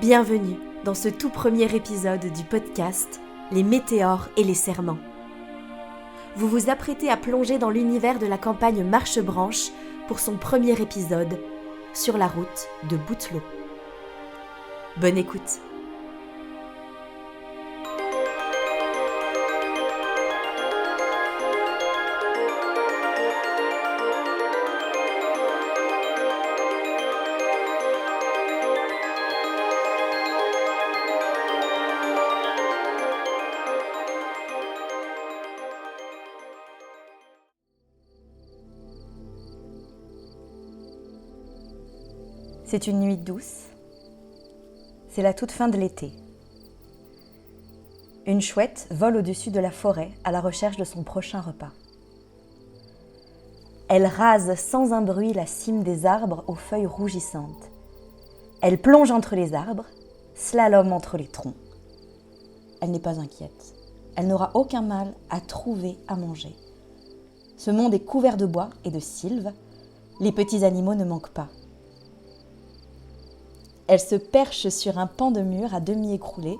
Bienvenue dans ce tout premier épisode du podcast Les météores et les serments. Vous vous apprêtez à plonger dans l'univers de la campagne Marchebranche pour son premier épisode, sur la route de Boutelot. Bonne écoute. C'est une nuit douce. C'est la toute fin de l'été. Une chouette vole au-dessus de la forêt à la recherche de son prochain repas. Elle rase sans un bruit la cime des arbres aux feuilles rougissantes. Elle plonge entre les arbres, slalom entre les troncs. Elle n'est pas inquiète. Elle n'aura aucun mal à trouver à manger. Ce monde est couvert de bois et de sylves. Les petits animaux ne manquent pas. Elle se perche sur un pan de mur à demi écroulé,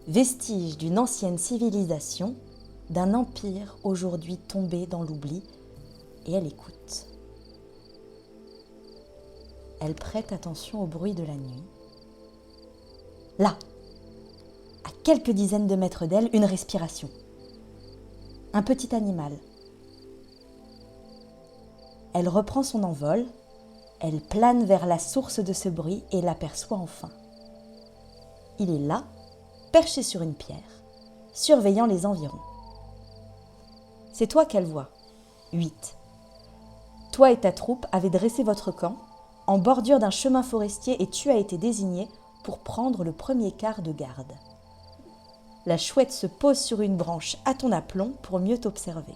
vestige d'une ancienne civilisation, d'un empire aujourd'hui tombé dans l'oubli, et elle écoute. Elle prête attention au bruit de la nuit. Là, à quelques dizaines de mètres d'elle, une respiration. Un petit animal. Elle reprend son envol. Elle plane vers la source de ce bruit et l'aperçoit enfin. Il est là, perché sur une pierre, surveillant les environs. C'est toi qu'elle voit. 8. Toi et ta troupe avez dressé votre camp en bordure d'un chemin forestier et tu as été désigné pour prendre le premier quart de garde. La chouette se pose sur une branche à ton aplomb pour mieux t'observer.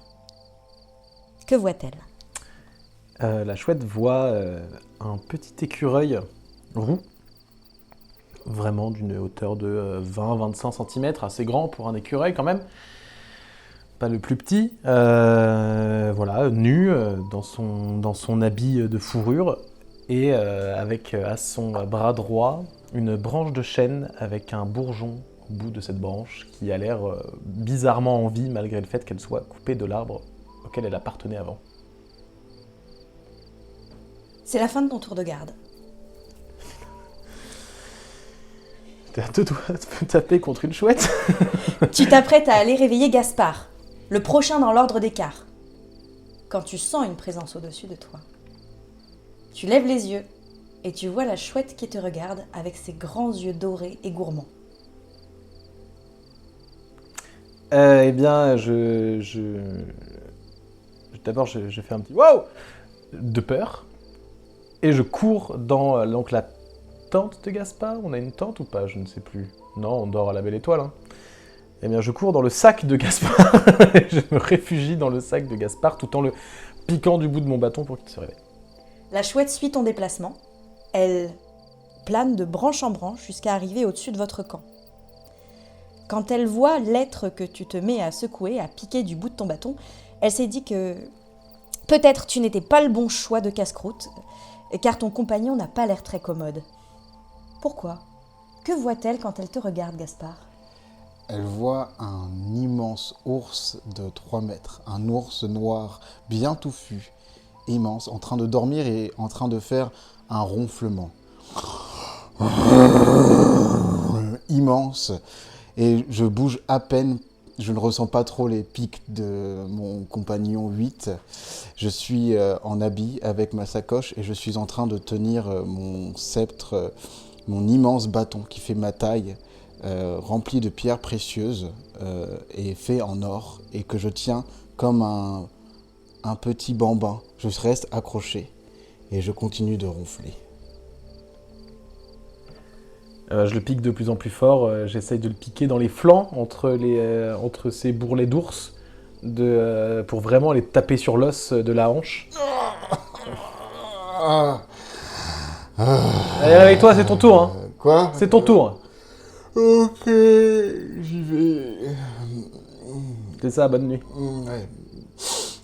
Que voit-elle ? La chouette voit un petit écureuil roux, vraiment d'une hauteur de 20-25 cm, assez grand pour un écureuil quand même, pas le plus petit, voilà, nu dans son habit de fourrure et avec à son bras droit une branche de chêne avec un bourgeon au bout de cette branche qui a l'air bizarrement en vie malgré le fait qu'elle soit coupée de l'arbre auquel elle appartenait avant. C'est la fin de ton tour de garde. T'es à deux doigts de me taper contre une chouette. Tu t'apprêtes à aller réveiller Gaspard, le prochain dans l'ordre des quarts. Quand tu sens une présence au-dessus de toi, tu lèves les yeux et tu vois la chouette qui te regarde avec ses grands yeux dorés et gourmands. Eh bien, d'abord, je fais un petit « wow !» de peur. Et je cours dans donc, la tente de Gaspard. On a une tente ou pas ? Je ne sais plus. Non, on dort à la belle étoile. Hein. Eh bien, je cours dans le sac de Gaspard. Je me réfugie dans le sac de Gaspard tout en le piquant du bout de mon bâton pour qu'il se réveille. La chouette suit ton déplacement. Elle plane de branche en branche jusqu'à arriver au-dessus de votre camp. Quand elle voit l'être que tu te mets à secouer, à piquer du bout de ton bâton, elle s'est dit que peut-être tu n'étais pas le bon choix de casse-croûte, car ton compagnon n'a pas l'air très commode. Pourquoi ? Que voit-elle quand elle te regarde, Gaspard ? Elle voit un immense ours de 3 mètres, un ours noir bien touffu, immense, en train de dormir et en train de faire un ronflement. Immense, et je bouge à peine. Je ne ressens pas trop les pics de mon compagnon 8. Je suis en habit avec ma sacoche et je suis en train de tenir mon sceptre, mon immense bâton qui fait ma taille, rempli de pierres précieuses et fait en or et que je tiens comme un petit bambin. Je reste accroché et je continue de ronfler. Je le pique de plus en plus fort, j'essaye de le piquer dans les flancs, entre ces bourrelets d'ours, pour vraiment aller taper sur l'os de la hanche. Allez, réveille-toi, c'est ton tour. Hein. Quoi ? C'est ton tour. Ok, j'y vais. C'est ça, bonne nuit. Ouais.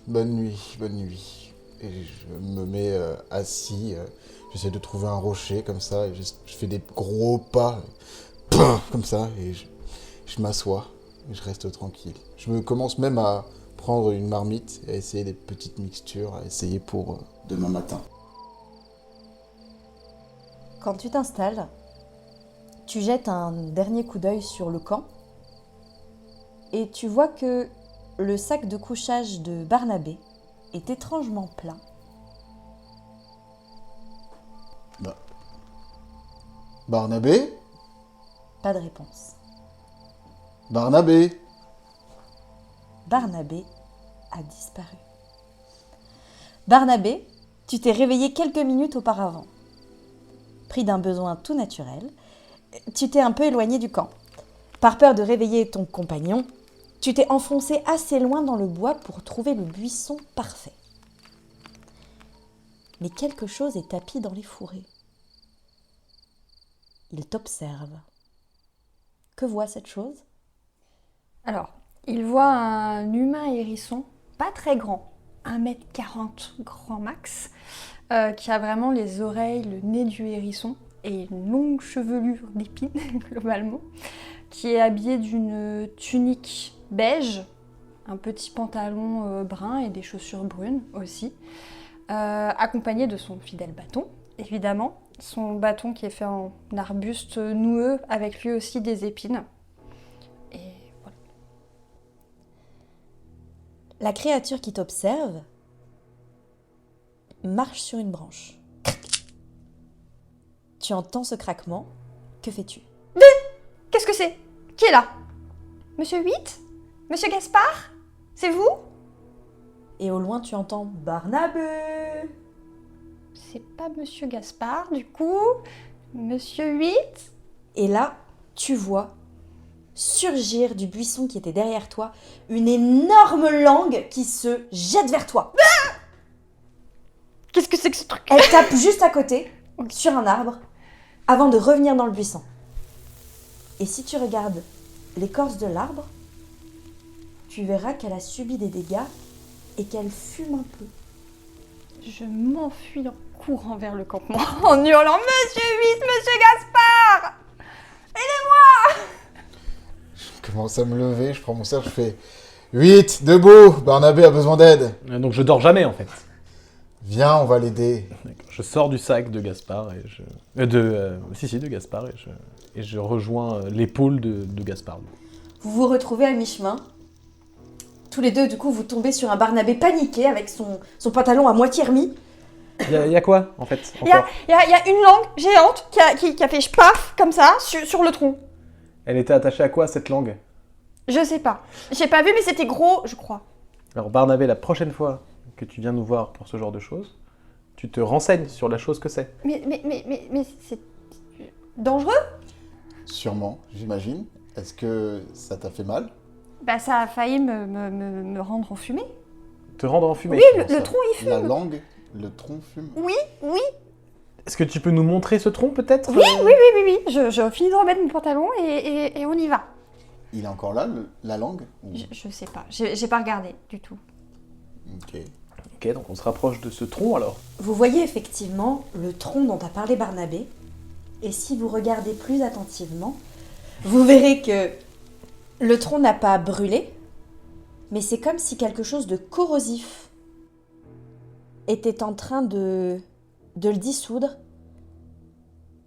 Bonne nuit, bonne nuit. Et je me mets assis, j'essaie de trouver un rocher comme ça, et je fais des gros pas, comme ça, et je m'assois, et je reste tranquille. Je me commence même à prendre une marmite, et à essayer des petites mixtures, à essayer pour demain matin. Quand tu t'installes, tu jettes un dernier coup d'œil sur le camp et tu vois que le sac de couchage de Barnabé est étrangement plein. Barnabé ? Pas de réponse. Barnabé ? Barnabé a disparu. Barnabé, tu t'es réveillé quelques minutes auparavant. Pris d'un besoin tout naturel, tu t'es un peu éloigné du camp. Par peur de réveiller ton compagnon, tu t'es enfoncé assez loin dans le bois pour trouver le buisson parfait. Mais quelque chose est tapi dans les fourrés. Il t'observe. Que voit cette chose ? Alors, il voit un humain hérisson, pas très grand, 1m40 grand max, qui a vraiment les oreilles, le nez du hérisson et une longue chevelure d'épines, globalement, qui est habillé d'une tunique beige, un petit pantalon brun et des chaussures brunes aussi, accompagné de son fidèle bâton, évidemment. Son bâton qui est fait en arbuste noueux, avec lui aussi des épines. Et voilà. La créature qui t'observe marche sur une branche. Tu entends ce craquement. Que fais-tu ? Qu'est-ce que c'est ? Qui est là ? Monsieur 8 ? Monsieur Gaspard ? C'est vous ? Et au loin, tu entends Barnabé. C'est pas Monsieur Gaspard, du coup. Monsieur 8 ? Et là, tu vois surgir du buisson qui était derrière toi une énorme langue qui se jette vers toi. Qu'est-ce que c'est que ce truc ? Elle tape juste à côté, sur un arbre, avant de revenir dans le buisson. Et si tu regardes l'écorce de l'arbre, tu verras qu'elle a subi des dégâts et qu'elle fume un peu. Je m'enfuis en courant vers le campement, en hurlant « Monsieur 8, Monsieur Gaspard !» Je commence à me lever, je prends mon cerf, je fais 8, debout, Barnabé a besoin d'aide. Donc je dors jamais en fait. Viens, on va l'aider. D'accord. Je sors du sac de Gaspard et je... de Gaspard et je rejoins l'épaule de Gaspard. Vous vous retrouvez à mi-chemin. Tous les deux, du coup, vous tombez sur un Barnabé paniqué avec son pantalon à moitié remis. Il y a quoi en fait Il y a, encore y a une langue géante qui a fait paf comme ça sur le tronc. Elle était attachée à quoi cette langue? Je sais pas. J'ai pas vu mais c'était gros, je crois. Alors Barnabé, la prochaine fois que tu viens nous voir pour ce genre de choses, tu te renseignes sur la chose que c'est. Mais c'est dangereux? Sûrement, j'imagine. Est-ce que ça t'a fait mal? Bah ça a failli me rendre enfumée. Te rendre en fumée. Oui, Comment le ça tronc il fume. La langue, le tronc fume. Oui. Est-ce que tu peux nous montrer ce tronc peut-être? Oui. Je finis de remettre mon pantalon et on y va. Il est encore là, la langue? Ou- Je sais pas. J'ai pas regardé du tout. Ok. Ok, donc on se rapproche de ce tronc alors. Vous voyez effectivement le tronc dont a parlé Barnabé. Et si vous regardez plus attentivement, vous verrez que le tronc n'a pas brûlé, mais c'est comme si quelque chose de corrosif était en train de le dissoudre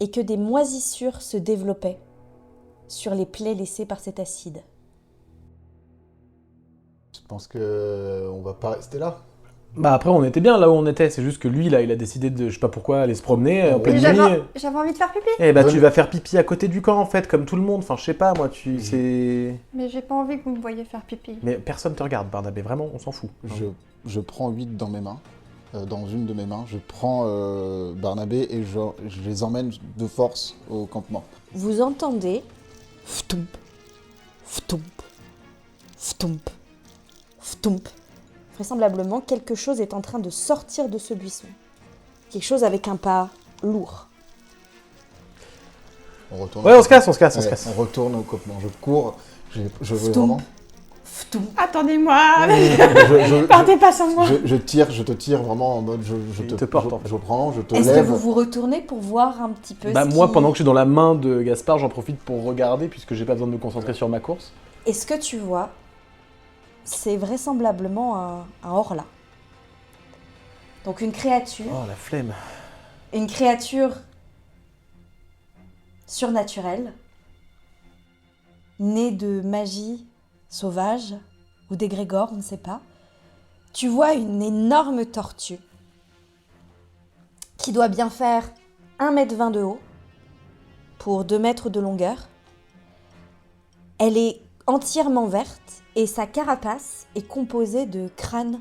et que des moisissures se développaient sur les plaies laissées par cet acide. Je pense que on va pas rester là. Bah après on était bien là où on était, c'est juste que lui là il a décidé de, je sais pas pourquoi, aller se promener en pleine nuit. J'avais envie de faire pipi. Eh bah Bonne- tu vas faire pipi à côté du camp en fait, comme tout le monde, enfin je sais pas moi, c'est... Mais j'ai pas envie que vous me voyiez faire pipi. Mais personne te regarde Barnabé, vraiment on s'en fout. Je prends 8 dans mes mains. Dans une de mes mains, je prends Barnabé et je les emmène de force au campement. Vous entendez ftoump, ftoump, ftoump, ftoump. Vraisemblablement, quelque chose est en train de sortir de ce buisson. Quelque chose avec un pas lourd. On retourne. Ouais, on se casse. Ouais, on retourne au campement. Je cours. Je veux vraiment. Attendez-moi. Je- Partez pas sans moi. je te tire vraiment en mode je te porte, en fait. je prends, je te Est-ce que lève. vous vous retournez pour voir un petit peu Bah ce moi, qui- pendant que je suis dans la main de Gaspard, j'en profite pour regarder puisque j'ai pas besoin de me concentrer sur ma course. Et ce que tu vois, c'est vraisemblablement un horla. Donc une créature La flemme. surnaturelle, née de magie sauvage ou d'égrégore, on ne sait pas. Tu vois une énorme tortue qui doit bien faire 1,20 m de haut pour 2 mètres de longueur. Elle est entièrement verte et sa carapace est composée de crânes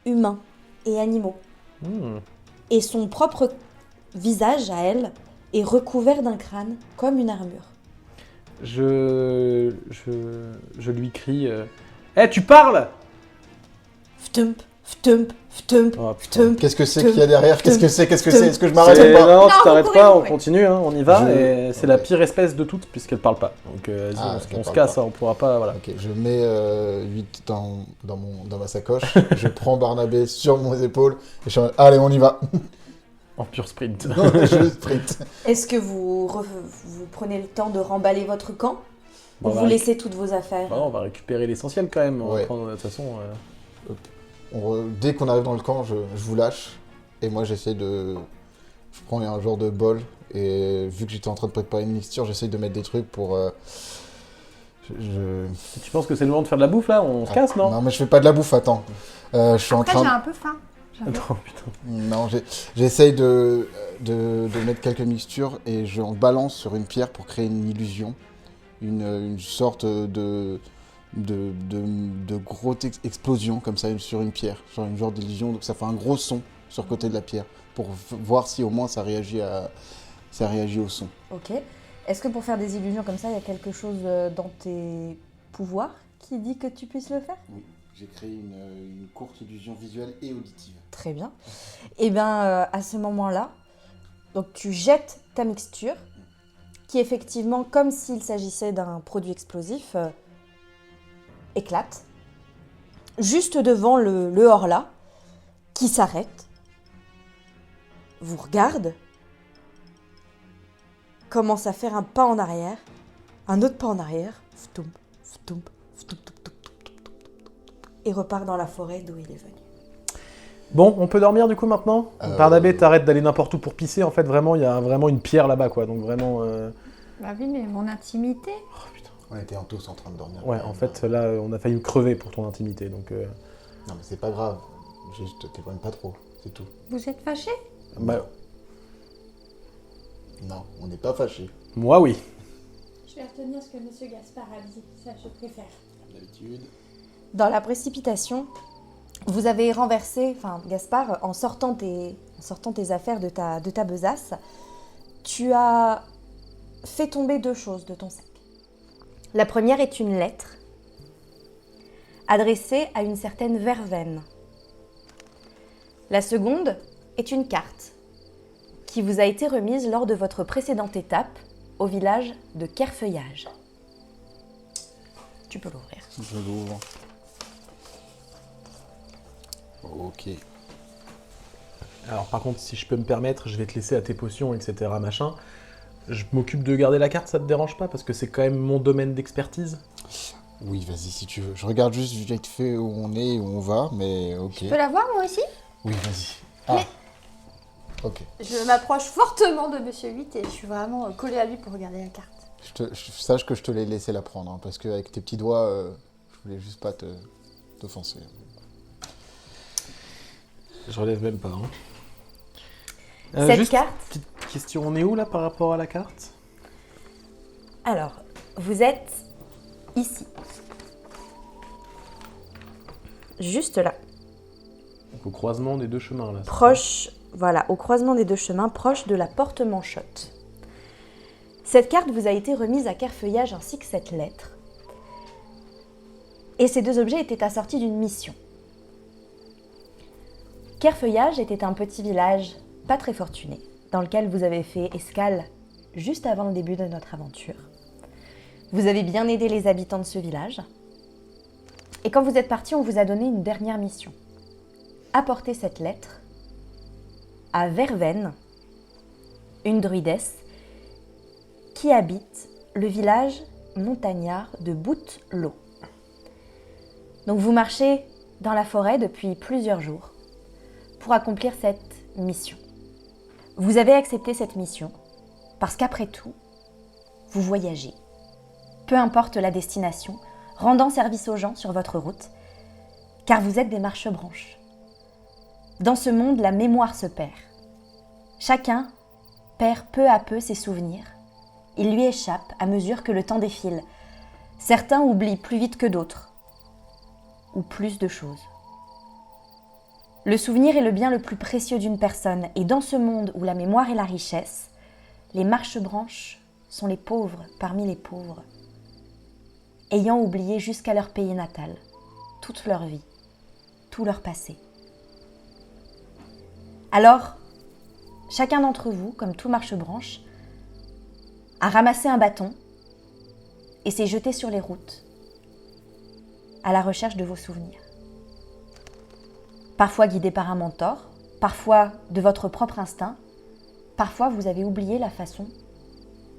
humains et animaux. Et son propre visage à elle est recouvert d'un crâne comme une armure. Je lui crie tu parles Ftump, ftump, ftump, Oh, putain. ftump. Qu'est-ce que c'est qu'il y a derrière? Qu'est-ce que c'est? Est-ce que je C'est- m'arrête ou pas? Non, Non, tu vous t'arrêtes courez, pas, vous on courez. continue, hein, on y va. Je- Et c'est ok. la pire espèce de toutes puisqu'elle parle pas. Donc vas-y, Ah, on parce qu'elle se parle casse, pas. hein, on pourra pas. Voilà. Ok, je mets 8 dans ma sacoche, je prends Barnabé sur mes épaules et je suis en mode, allez, on y va. En pur sprint. Je sprint. Est-ce que vous prenez le temps de remballer votre camp Bon, ou on vous va laissez toutes vos affaires? Bah non, on va récupérer l'essentiel quand même. On va Ouais. prendre, de toute façon. Dès qu'on arrive dans le camp, je vous lâche et moi j'essaie de... Je prends un genre de bol et vu que j'étais en train de préparer une mixture, j'essaie de mettre des trucs pour... Tu penses que c'est le moment de faire de la bouffe là? On se casse, non? Non mais je fais pas de la bouffe, attends. Je suis en Après, train... j'ai un peu faim. Attends, putain. Non, j'essaye de mettre quelques mixtures et je en balance sur une pierre pour créer une illusion, une sorte de grosse explosion comme ça sur une pierre, sur une genre d'illusion, donc ça fait un gros son sur le côté de la pierre pour voir si au moins ça réagit au son. Ok. Est-ce que pour faire des illusions comme ça, il y a quelque chose dans tes pouvoirs qui dit que tu puisses le faire? Oui, j'ai créé une courte illusion visuelle et auditive. Très bien. Et bien, à ce moment-là, donc tu jettes ta mixture, qui effectivement, comme s'il s'agissait d'un produit explosif, éclate, juste devant le horla, qui s'arrête, vous regarde, commence à faire un pas en arrière, un autre pas en arrière, ftoum, ftoum, ftoum, ftoum, ftoum, ftoum, ftoum, et repart dans la forêt d'où il est venu. Bon, on peut dormir du coup maintenant? Barnabé, t'arrêtes d'aller n'importe où pour pisser. En fait, vraiment, il y a vraiment une pierre là-bas, quoi. Donc vraiment. Bah oui, mais mon intimité. Oh putain. On était tous en train de dormir. Ouais, en fait, là, on a failli crever pour ton intimité. Donc. Non mais c'est pas grave, juste t'éloignes pas trop, c'est tout. Vous êtes fâché? Bah, Non, on n'est pas fâchés. moi, oui. Je vais retenir ce que Monsieur Gaspard a dit, ça je préfère. D'habitude. Dans la précipitation, vous avez renversé, enfin Gaspard, en sortant tes affaires de ta besace, tu as fait tomber 2 choses de ton sac. La première est une lettre adressée à une certaine Verveine. La seconde est une carte qui vous a été remise lors de votre précédente étape au village de Kerfeuillage. Tu peux l'ouvrir. Je l'ouvre. Ok. Alors, par contre, si je peux me permettre, je vais te laisser à tes potions, etc. Machin. Je m'occupe de garder la carte, ça te dérange pas? Parce que c'est quand même mon domaine d'expertise. Oui, vas-y si tu veux. Je regarde juste vite fait où on est et où on va, mais ok. Je peux la voir moi aussi? Oui, vas-y. Ah. Ok. Je m'approche fortement de Monsieur 8 et je suis vraiment collée à lui pour regarder la carte. Sache que je te l'ai laissé la prendre, hein, parce qu'avec tes petits doigts, je voulais juste pas t'offenser. Je relève même pas. Hein. Cette juste carte, petite question, on est où là par rapport à la carte? alors, vous êtes ici. Juste là. Donc, au croisement des 2 chemins là. c'est Proche, voilà, au croisement des 2 chemins, proche de la porte Manchotte. Cette carte vous a été remise à Kerfeuillage ainsi que cette lettre. Et ces 2 objets étaient assortis d'une mission. Kerfeuillage était un petit village pas très fortuné, dans lequel vous avez fait escale juste avant le début de notre aventure. Vous avez bien aidé les habitants de ce village. Et quand vous êtes partis, on vous a donné une dernière mission. Apporter cette lettre à Verveine, une druidesse qui habite le village montagnard de Bout-L'eau. Donc vous marchez dans la forêt depuis plusieurs jours pour accomplir cette mission. Vous avez accepté cette mission parce qu'après tout, vous voyagez. Peu importe la destination, rendant service aux gens sur votre route, car vous êtes des marche-branches. Dans ce monde, la mémoire se perd. Chacun perd peu à peu ses souvenirs. Il lui échappe à mesure que le temps défile. Certains oublient plus vite que d'autres, ou plus de choses. Le souvenir est le bien le plus précieux d'une personne, et dans ce monde où la mémoire est la richesse, les marche-branches sont les pauvres parmi les pauvres, ayant oublié jusqu'à leur pays natal, toute leur vie, tout leur passé. Alors, chacun d'entre vous, comme tout marche-branche, a ramassé un bâton et s'est jeté sur les routes, à la recherche de vos souvenirs. Parfois guidé par un mentor, parfois de votre propre instinct, parfois vous avez oublié la façon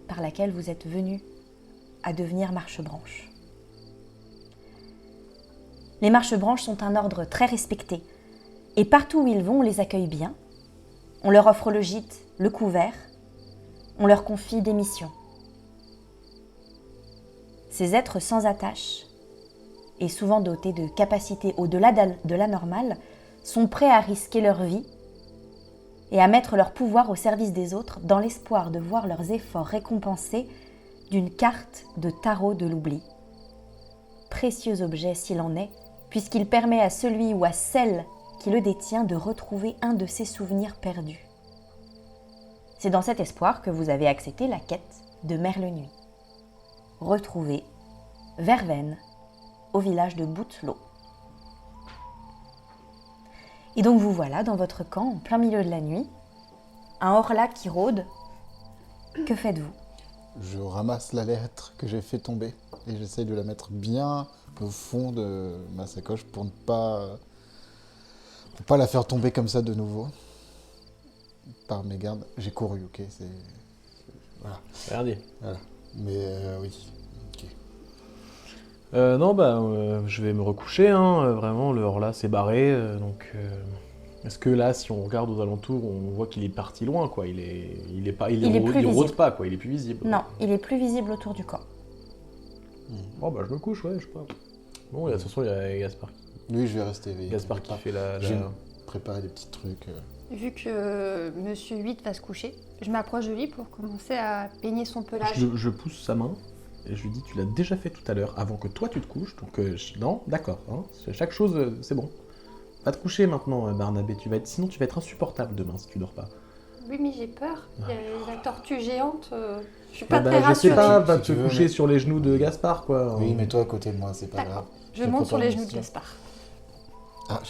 par laquelle vous êtes venu à devenir marche-branche. Les marche-branches sont un ordre très respecté, et partout où ils vont, on les accueille bien, on leur offre le gîte, le couvert, on leur confie des missions. Ces êtres sans attache, et souvent dotés de capacités au-delà de la normale, sont prêts à risquer leur vie et à mettre leur pouvoir au service des autres dans l'espoir de voir leurs efforts récompensés d'une carte de tarot de l'oubli. Précieux objet s'il en est, puisqu'il permet à celui ou à celle qui le détient de retrouver un de ses souvenirs perdus. C'est dans cet espoir que vous avez accepté la quête de Merlenuit. Retrouver Verveine au village de Bout-L'eau. Et donc vous voilà dans votre camp, en plein milieu de la nuit, un hors-lac qui rôde. Que faites-vous ? Je ramasse la lettre que j'ai fait tomber et j'essaie de la mettre bien au fond de ma sacoche pour ne pas la faire tomber comme ça de nouveau. Par mégarde, j'ai couru, ok, voilà. Regardez. Voilà. Mais oui, ok. Non, je vais me recoucher, hein. Vraiment, le hors-là s'est barré, est-ce que là, si on regarde aux alentours, on voit qu'il est parti loin, quoi. Il rôde pas, quoi. Il est plus visible. Non, il est plus visible autour du camp. Bon, je me couche, ouais, je sais pas. Bon, de toute façon, il y a Gaspard. Oui, je vais rester éveillé. Gaspard qui fait la... J'ai préparé des petits trucs. Vu que Monsieur 8 va se coucher, je m'approche de lui pour commencer à peigner son pelage. Je pousse sa main et je lui dis, tu l'as déjà fait tout à l'heure, avant que toi tu te couches, donc non, d'accord, hein, chaque chose, c'est bon. Va te coucher maintenant, Barnabé, sinon tu vas être insupportable demain si tu dors pas. Oui, mais j'ai peur, il y a la tortue géante, je suis pas très Je sais rassurée. pas, va Si te tu veux, coucher mais- sur les genoux de Gaspard, quoi. Oui, mets-toi à côté de moi, c'est pas grave. D'accord, je monte sur les genoux de Gaspard. Gaspard. Ah,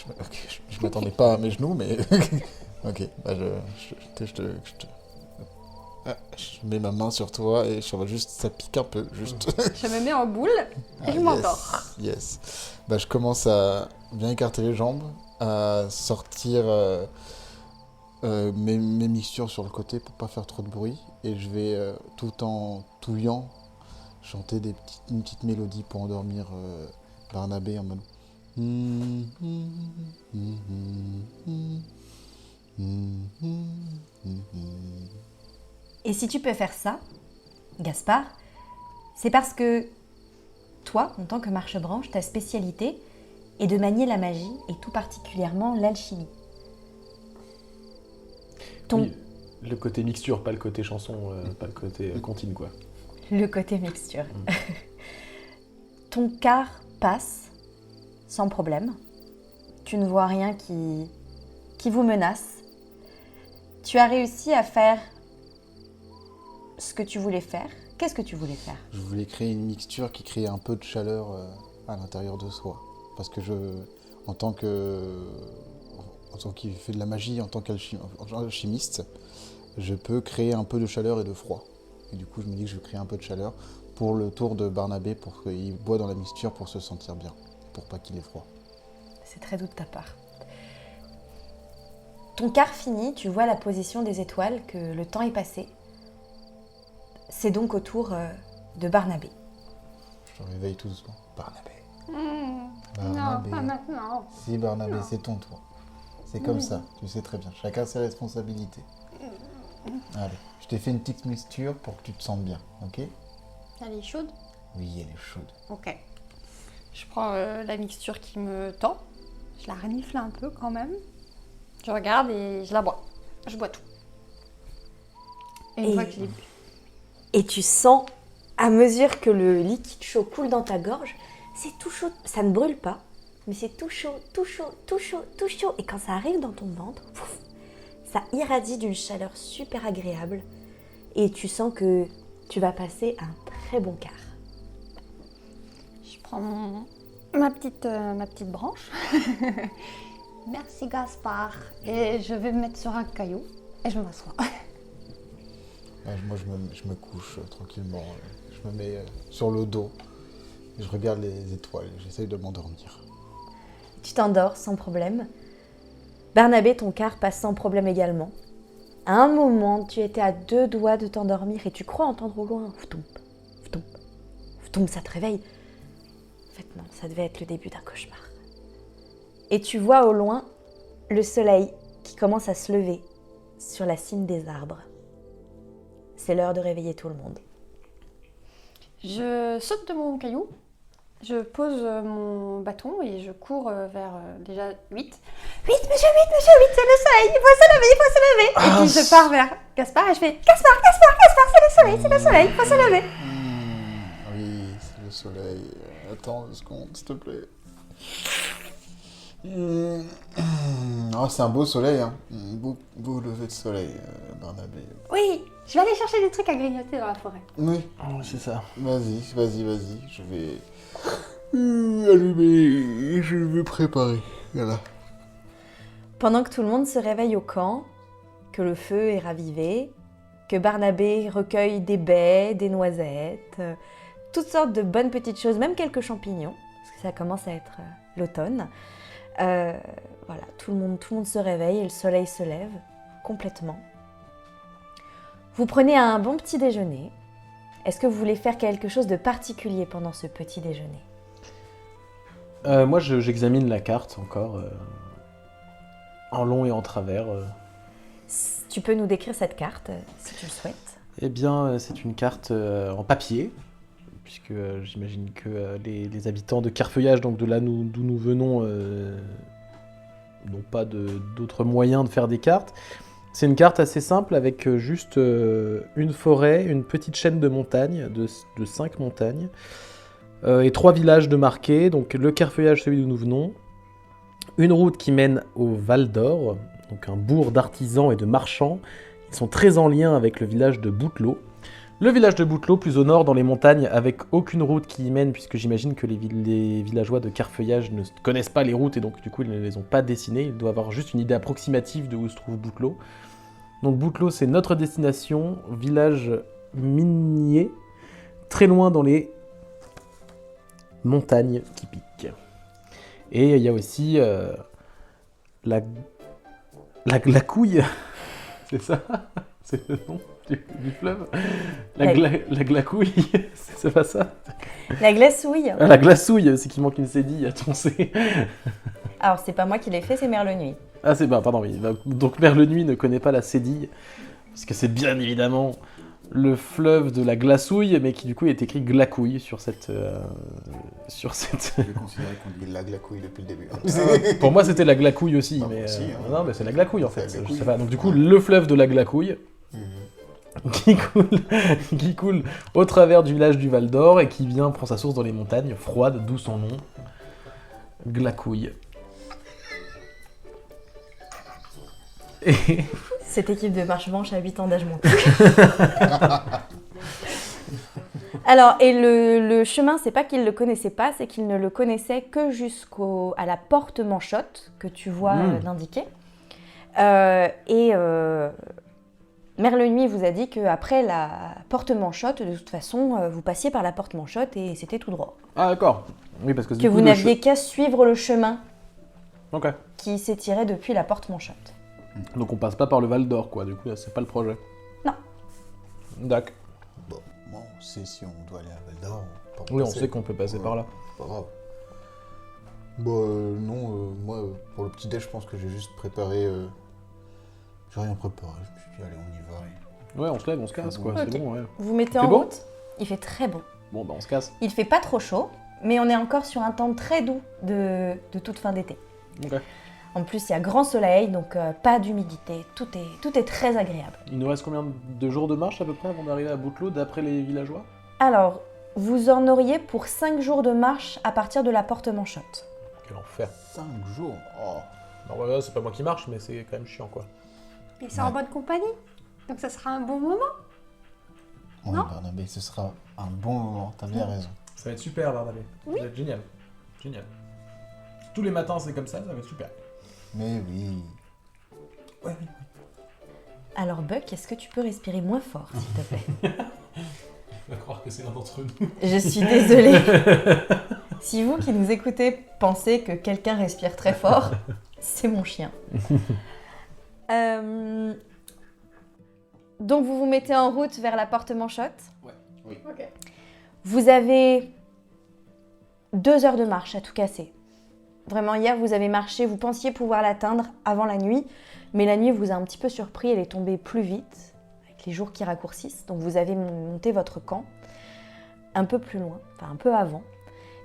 je m'attendais pas à mes genoux, mais... ok, je mets ma main sur toi et ça pique un peu, juste. Je me mets en boule et je m'endors. Yes. Je commence à bien écarter les jambes, à sortir mes mixtures sur le côté pour pas faire trop de bruit, et je vais, tout en touillant, chanter une petite mélodie pour endormir Barnabé en mode... Et si tu peux faire ça, Gaspard, c'est parce que toi, en tant que marche-branche, ta spécialité est de manier la magie et tout particulièrement l'alchimie. Oui, le côté mixture, pas le côté chanson, pas le côté comptine, quoi. Le côté mixture. Ton quart passe sans problème. Tu ne vois rien qui vous menace. Tu as réussi à faire ce que tu voulais faire. Qu'est-ce que tu voulais faire ? Je voulais créer une mixture qui crée un peu de chaleur à l'intérieur de soi. Parce que en tant qu'il fait de la magie, en tant qu'alchimiste, je peux créer un peu de chaleur et de froid. Et du coup, je me dis que je vais créer un peu de chaleur pour le tour de Barnabé, pour qu'il boit dans la mixture pour se sentir bien, pour pas qu'il ait froid. C'est très doux de ta part. Ton quart fini, tu vois la position des étoiles, que le temps est passé. C'est donc au tour de Barnabé. Je le réveille tout doucement. Barnabé. Non, Barnabé. pas maintenant. Si, Barnabé, Non. c'est ton tour. C'est comme ça, tu sais très bien. Chacun ses responsabilités. Allez, je t'ai fait une petite mixture pour que tu te sentes bien, ok? Elle est chaude? Oui, elle est chaude. Ok. Je prends la mixture qui me tend. Je la renifle un peu quand même. Je regarde et je la bois. Je bois tout. Et une Et- fois que je l'ai bu. Et tu sens, à mesure que le liquide chaud coule dans ta gorge, c'est tout chaud. Ça ne brûle pas, mais c'est tout chaud, tout chaud, tout chaud, tout chaud. Et quand ça arrive dans ton ventre, pouf, ça irradie d'une chaleur super agréable. Et tu sens que tu vas passer un très bon quart. Je prends ma petite branche. Merci Gaspard. Et je vais me mettre sur un caillou et je m'assois. Moi, je me couche tranquillement. Je me mets sur le dos. Et je regarde les étoiles. J'essaye de m'endormir. Tu t'endors sans problème. Barnabé, ton quart passe sans problème également. À un moment, tu étais à 2 doigts de t'endormir et tu crois entendre au loin ftoump, ftoump, ftoump, ça te réveille. En fait, non, ça devait être le début d'un cauchemar. Et tu vois au loin le soleil qui commence à se lever sur la cime des arbres. C'est l'heure de réveiller tout le monde. Je saute de mon caillou. Je pose mon bâton et je cours vers déjà 8. 8, monsieur, 8, c'est le soleil, il faut se lever, il faut se lever. Et puis je pars vers Gaspard et je fais Gaspard, c'est le soleil, il faut se lever. Oui, c'est le soleil. Attends 2 secondes, s'il te plaît. Oh, c'est un beau soleil, hein. Beau lever de soleil, Barnabé. Oui, je vais aller chercher des trucs à grignoter dans la forêt. Oui, C'est ça. vas-y. Je vais allumer, je vais préparer. Voilà. Pendant que tout le monde se réveille au camp, que le feu est ravivé, que Barnabé recueille des baies, des noisettes, toutes sortes de bonnes petites choses, même quelques champignons, parce que ça commence à être l'automne. Voilà, tout le monde se réveille et le soleil se lève complètement. Vous prenez un bon petit déjeuner. Est-ce que vous voulez faire quelque chose de particulier pendant ce petit déjeuner ? Moi, j'examine la carte encore, en long et en travers. Tu peux nous décrire cette carte, si tu le souhaites. Eh bien, c'est une carte en papier, puisque j'imagine que les habitants de Carfeuillage, donc de là d'où nous venons, n'ont pas d'autres moyens de faire des cartes. C'est une carte assez simple avec juste une forêt, une petite chaîne de montagnes, de 5 montagnes, et 3 villages de marqués, donc le Carfeuillage, celui d'où nous venons, une route qui mène au Val d'Or, donc un bourg d'artisans et de marchands. Ils sont très en lien avec le village de Boutelot. Le village de Boutelot, plus au nord, dans les montagnes, avec aucune route qui y mène, puisque j'imagine que les villageois de Carfeuillage ne connaissent pas les routes, et donc du coup ils ne les ont pas dessinées. Ils doivent avoir juste une idée approximative de où se trouve Boutelot. Donc Boutelot, c'est notre destination, village minier, très loin dans les montagnes qui piquent. Et il y a aussi la Glacouille, c'est ça? C'est le nom du fleuve? La Glacouille, c'est pas ça? La glaçouille. Ah, la glaçouille, c'est qu'il manque une cédille à toncer. Alors, c'est pas moi qui l'ai fait, c'est Merlenuit. Ah, c'est bien, pardon, oui. Donc Merlenuit ne connaît pas la cédille, parce que c'est bien évidemment le fleuve de la glaçouille, mais qui du coup est écrit Glacouille sur cette. Je vais considérer qu'on dit la glacouille depuis le début. Pour moi, c'était la Glacouille aussi, Ah, mais. aussi, hein. Non, mais c'est la Glacouille en C'est fait. la Glacouille. Je sais pas. Donc du coup, le fleuve de la Glacouille. Qui coule au travers du village du Val d'Or et qui prend sa source dans les montagnes froides, d'où son nom, Glacouille. Et Cette équipe de marche-manche a 8 ans d'âge monté. Alors, et le chemin, c'est pas qu'il le connaissait pas, c'est qu'il ne le connaissait que jusqu'à la porte Manchotte, que tu vois l'indiquer. Merle Nuit vous a dit qu'après la porte Manchotte, de toute façon, vous passiez par la porte Manchotte et c'était tout droit. Ah d'accord. Oui, parce que Que vous n'aviez qu'à suivre le chemin Ok. qui s'étirait depuis la porte Manchotte. Donc on passe pas par le Val d'Or, quoi. Du coup, là, c'est pas le projet. Non. D'accord. Bon, on sait si on doit aller à Val d'Or. Oui, on sait qu'on peut passer par là. Pas grave. Non, moi, pour le petit-déj, je pense que j'ai juste préparé... J'ai rien préparé, je me suis dit, allez, on y va. Ouais, on se lève, on se casse, quoi. Ok. C'est bon, ouais. Vous mettez C'est en bon route. Il fait très bon. Bon, bah on se casse. Il fait pas trop chaud, mais on est encore sur un temps très doux de toute fin d'été. Ok. En plus, il y a grand soleil, donc pas d'humidité. Tout est très agréable. Il nous reste combien de jours de marche à peu près avant d'arriver à Bouteloup, d'après les villageois? Alors, vous en auriez pour 5 jours de marche à partir de la porte Manchotte. Quel enfer. 5 jours. Oh. Non, ouais, c'est pas moi qui marche, mais c'est quand même chiant, quoi. Et c'est en bonne compagnie. Donc ça sera un bon moment. Oui, Non. Barnabé, ce sera un bon moment, t'as bien raison. Ça va être super, Barnabé. Ça va être génial. Génial. Tous les matins, c'est comme ça va être super. Mais oui. Ouais, oui. Alors Buck, est-ce que tu peux respirer moins fort, s'il te plaît? On va croire que c'est l'un d'entre nous. Je suis désolée. Si vous qui nous écoutez pensez que quelqu'un respire très fort, c'est mon chien. Donc vous vous mettez en route vers la porte Manchotte. Ok. Vous avez 2 heures de marche à tout casser. Vraiment, hier, vous avez marché, vous pensiez pouvoir l'atteindre avant la nuit, mais la nuit vous a un petit peu surpris, elle est tombée plus vite, avec les jours qui raccourcissent. Donc vous avez monté votre camp un peu plus loin, enfin un peu avant.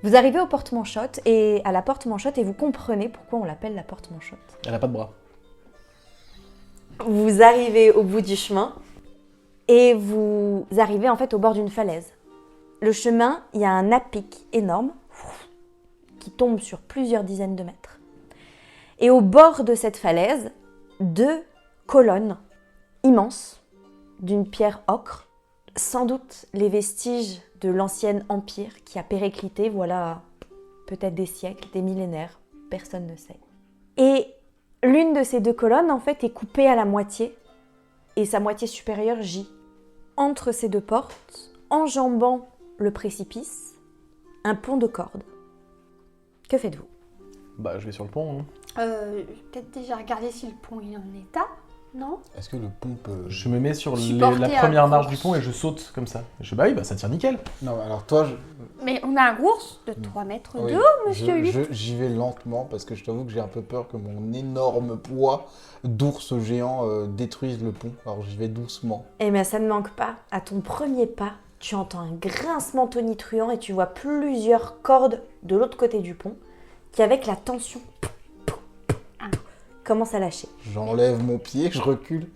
Vous arrivez aux portes Manchotte et à la porte Manchotte et vous comprenez pourquoi on l'appelle la porte Manchotte. Elle a pas de bras. Vous arrivez au bout du chemin et vous arrivez en fait au bord d'une falaise. Le chemin, il y a un à-pic énorme qui tombe sur plusieurs dizaines de mètres. Et au bord de cette falaise, 2 colonnes immenses d'une pierre ocre, sans doute les vestiges de l'ancien empire qui a périclité, voilà peut-être des siècles, des millénaires, personne ne sait. Et l'une de ces 2 colonnes, en fait, est coupée à la moitié, et sa moitié supérieure gît entre ces 2 portes, enjambant le précipice, un pont de cordes. Que faites-vous? Bah, je vais sur le pont. Hein. Peut-être déjà regarder si le pont est en état, non? Est-ce que le pont peut... Je me mets sur Supporter la un première marche course. du pont et je saute comme ça. Je fais, bah oui, bah ça tient nickel. Non, alors toi, Mais on a un ours de 3 mètres oui, de haut, monsieur 8. j'y vais lentement parce que je t'avoue que j'ai un peu peur que mon énorme poids d'ours géant détruise le pont. Alors j'y vais doucement. Eh bien, ça ne manque pas. À ton premier pas, tu entends un grincement tonitruant et tu vois plusieurs cordes de l'autre côté du pont qui, avec la tension, commencent à lâcher. J'enlève mon pied, je recule.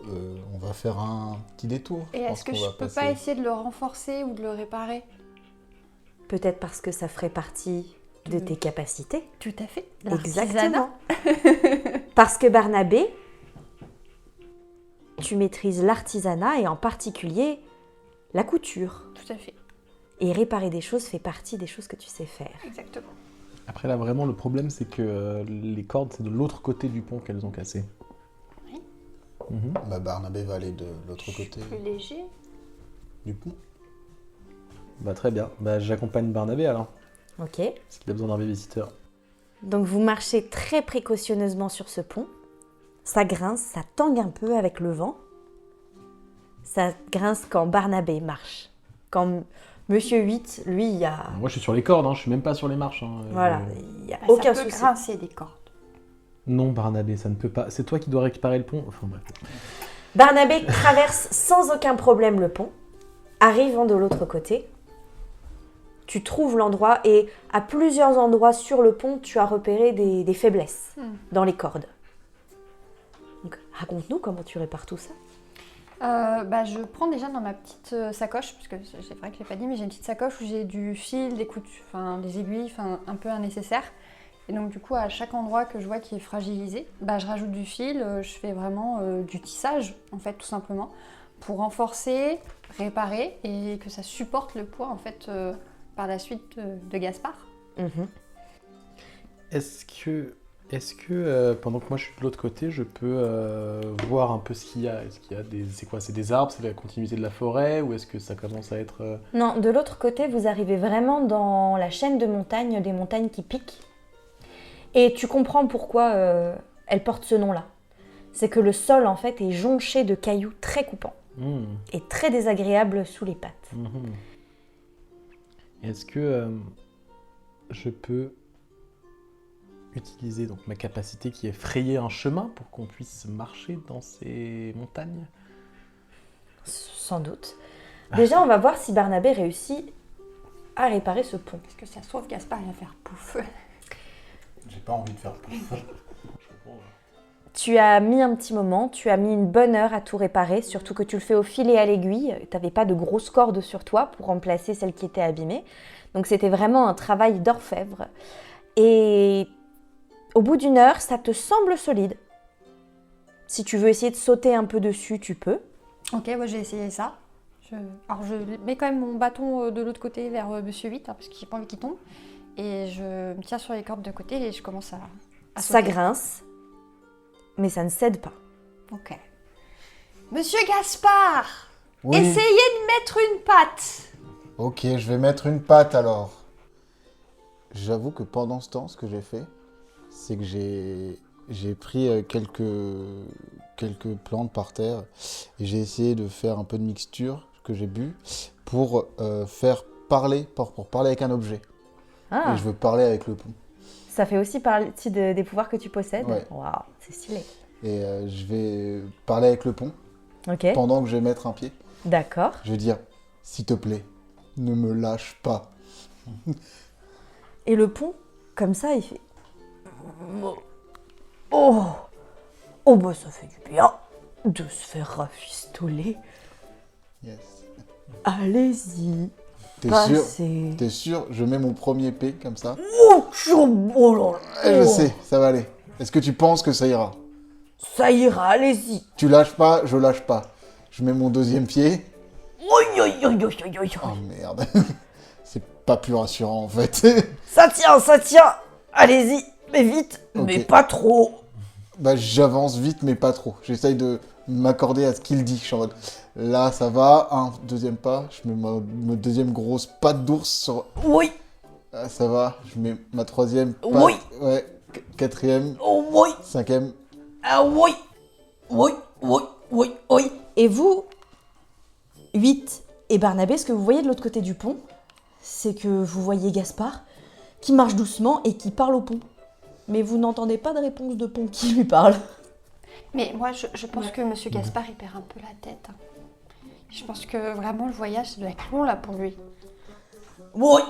On va faire un petit détour. Et est-ce que je peux pas essayer de le renforcer ou de le réparer? Peut-être parce que ça ferait partie de tes capacités. Tout à fait. Exactement. Parce que Barnabé, tu maîtrises l'artisanat et en particulier la couture. Tout à fait. Et réparer des choses fait partie des choses que tu sais faire. Exactement. Après, là, vraiment, le problème, c'est que les cordes, c'est de l'autre côté du pont qu'elles ont cassé. Oui. Mhm. Bah, Barnabé va aller de l'autre côté Plus léger. du pont. Bah, très bien. Bah, j'accompagne Barnabé alors, Ok. s'il a besoin d'un babysitter. Donc vous marchez très précautionneusement sur ce pont. Ça grince, ça tangue un peu avec le vent. Ça grince quand Barnabé marche. Quand Monsieur 8, lui, il y a... Moi, je suis sur les cordes, hein, je suis même pas sur les marches. Hein. Voilà, il n'y a Bah, aucun ça peut souci. grincer des cordes. Non, Barnabé, ça ne peut pas. C'est toi qui dois réparer le pont. Enfin, bref. Barnabé traverse sans aucun problème le pont, arrivant de l'autre côté. Tu trouves l'endroit et à plusieurs endroits sur le pont, tu as repéré des faiblesses dans les cordes. Donc, raconte-nous comment tu répares tout ça. Je prends déjà dans ma petite sacoche, parce que c'est vrai que je l'ai pas dit, mais j'ai une petite sacoche où j'ai du fil, des coutures, enfin des aiguilles, enfin un peu un nécessaire. Et donc du coup, à chaque endroit que je vois qui est fragilisé, je rajoute du fil, je fais vraiment du tissage, en fait, tout simplement, pour renforcer, réparer et que ça supporte le poids, en fait, par la suite de Gaspard. Mhm. Est-ce que Est-ce que pendant que moi je suis de l'autre côté, je peux voir un peu ce qu'il y a? Est-ce qu'il y a des... C'est quoi? C'est des arbres? C'est la continuité de la forêt? Ou est-ce que ça commence à être... Non, de l'autre côté, vous arrivez vraiment dans la chaîne de montagnes, des montagnes qui piquent. Et tu comprends pourquoi elles portent ce nom-là. C'est que le sol, en fait, est jonché de cailloux très coupants et très désagréables sous les pattes. Est-ce que je peux utiliser donc ma capacité qui est frayer un chemin pour qu'on puisse marcher dans ces montagnes? Sans doute. Déjà, on va voir si Barnabé réussit à réparer ce pont. Parce que ça se trouve, Gaspard, il va faire pouf. J'ai pas envie de faire pouf. Tu as mis un petit moment, tu as mis une bonne heure à tout réparer, surtout que tu le fais au fil et à l'aiguille. Tu n'avais pas de grosses cordes sur toi pour remplacer celles qui étaient abîmées. Donc c'était vraiment un travail d'orfèvre. Et au bout d'une heure, ça te semble solide. Si tu veux essayer de sauter un peu dessus, tu peux. Ok, moi j'ai essayé ça. Alors je mets quand même mon bâton de l'autre côté vers Monsieur 8, parce que j'ai pas envie qu'il tombe. Et je me tiens sur les cordes de côté et je commence à Ça sauter. grince, mais ça ne cède pas. Ok. Monsieur Gaspard, Oui. essayez de mettre une patte. Ok, je vais mettre une patte alors. J'avoue que pendant ce temps, ce que j'ai fait, c'est que j'ai pris quelques plantes par terre et j'ai essayé de faire un peu de mixture que j'ai bu pour faire parler, pour parler avec un objet. Ah, Et je veux parler avec le pont. ça fait aussi partie des pouvoirs que tu possèdes. Ouais. Waouh, c'est stylé. Et je vais parler avec le pont Ok, pendant que je vais mettre un pied. d'accord. Je vais dire, s'il te plaît, ne me lâche pas. Et le pont, comme ça, il fait... Oh, oh bah ça fait du bien de se faire rafistoler. Yes. Allez-y, T'es sûr? passez. T'es sûr? Je mets mon premier P comme ça. Oh, oh là là. Eh, je sais, ça va aller. Est-ce que tu penses que ça ira? Ça ira, allez-y. Tu lâches pas, je lâche pas. Je mets mon deuxième pied. Oi, oi, oi, oi, oi, oi. Oh merde. C'est pas plus rassurant en fait. Ça tient. Allez-y, mais vite, mais Ok. pas trop. Bah j'avance vite mais pas trop. J'essaye de m'accorder à ce qu'il dit. Je suis en mode, là ça va, un deuxième pas. Je mets ma deuxième grosse patte d'ours sur... Oui, Ah, ça va. Je mets ma troisième patte. Oui. Ouais. Quatrième. oh oui, Cinquième. ah oui, oui, oui, oui, oui. Et vous, 8 et Barnabé, ce que vous voyez de l'autre côté du pont, c'est que vous voyez Gaspard qui marche doucement et qui parle au pont. Mais vous n'entendez pas de réponse de pont qui lui parle. Mais moi, je pense que Monsieur Gaspard, il perd un peu la tête. Je pense que vraiment, le voyage, ça doit être long, là, pour lui. Oui,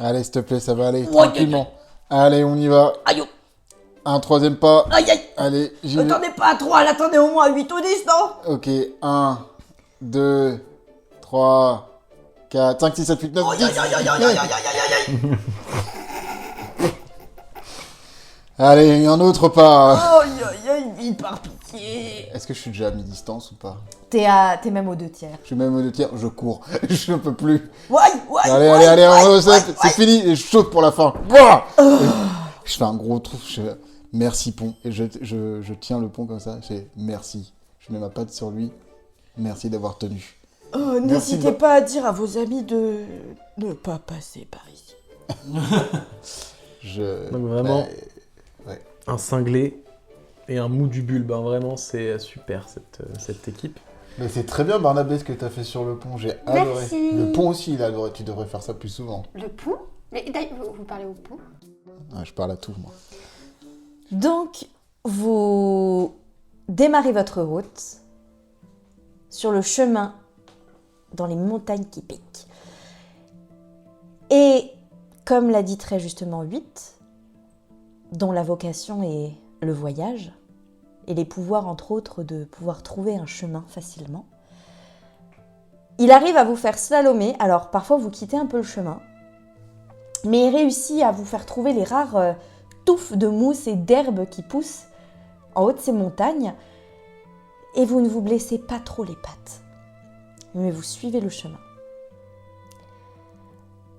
Allez s'il te plaît, ça va aller. Ouais. Tranquillement. Allez, on y va. aïe, Un troisième pas. aïe, aïe. Allez, j'y vais. Attendez pas à 3, attendez au moins à 8 ou 10, non? Ok, 1, 2, 3, 4, 5, 6, 7, 8, 9, 10. Allez, un autre pas. Aïe, aïe, aïe, vite par pitié. Est-ce que je suis déjà à mi-distance ou pas? T'es même aux 2 tiers. Je suis même au 2 tiers, je cours. Je peux plus. Ouais, Allez, c'est fini et je saute pour la fin. Ouah. Je fais un gros trou. Je fais, merci pont. Et je tiens le pont comme ça. Je fais merci. Je mets ma patte sur lui. Merci d'avoir tenu. Oh, Merci n'hésitez de- pas à dire à vos amis de ne pas passer par ici. Donc vraiment- Bah, Un cinglé et un mou du bulbe. Hein. Vraiment, c'est super cette équipe. mais c'est très bien Barnabé ce que t'as fait sur le pont. J'ai adoré. Merci. Le pont aussi, il a adoré. Tu devrais faire ça plus souvent. Le pont? Mais d'ailleurs, vous parlez au pont? Ah, je parle à tout moi. Donc, vous démarrez votre route sur le chemin dans les montagnes qui piquent. Et, comme l'a dit très justement 8, dont la vocation est le voyage, et les pouvoirs entre autres de pouvoir trouver un chemin facilement, il arrive à vous faire slalomer. Alors parfois vous quittez un peu le chemin, mais il réussit à vous faire trouver les rares touffes de mousse et d'herbe qui poussent en haut de ces montagnes, et vous ne vous blessez pas trop les pattes, mais vous suivez le chemin.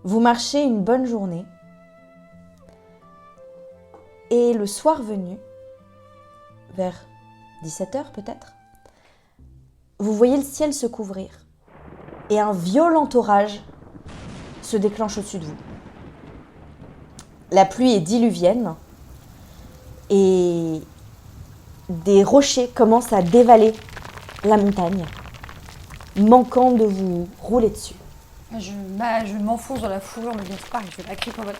Vous marchez une bonne journée, Et le soir venu, vers 17h peut-être, vous voyez le ciel se couvrir et un violent orage se déclenche au-dessus de vous. La pluie est diluvienne et des rochers commencent à dévaler la montagne, manquant de vous rouler dessus. Je m'enfonce dans la fourrure de Gaspard et je la crie en mode.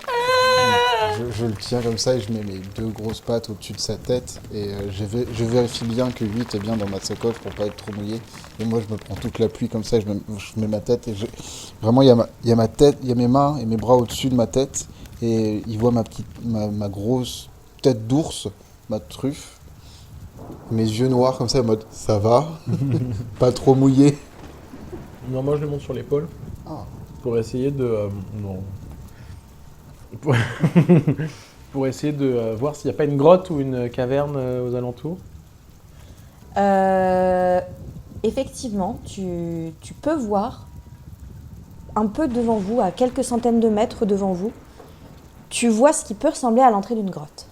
Je le tiens comme ça et je mets mes 2 grosses pattes au-dessus de sa tête et je vérifie bien que 8 est bien dans ma sacoche pour pas être trop mouillé. Et moi je me prends toute la pluie comme ça, je mets ma tête et vraiment il y a ma tête, il y a mes mains et mes bras au-dessus de ma tête et il voit ma grosse tête d'ours, ma truffe, mes yeux noirs comme ça en mode ça va, pas trop mouillé. Non, moi je le monte sur l'épaule Ah. pour essayer de... non. Pour essayer de voir s'il n'y a pas une grotte ou une caverne aux alentours. Effectivement, tu peux voir un peu devant vous, à quelques centaines de mètres devant vous, tu vois ce qui peut ressembler à l'entrée d'une grotte.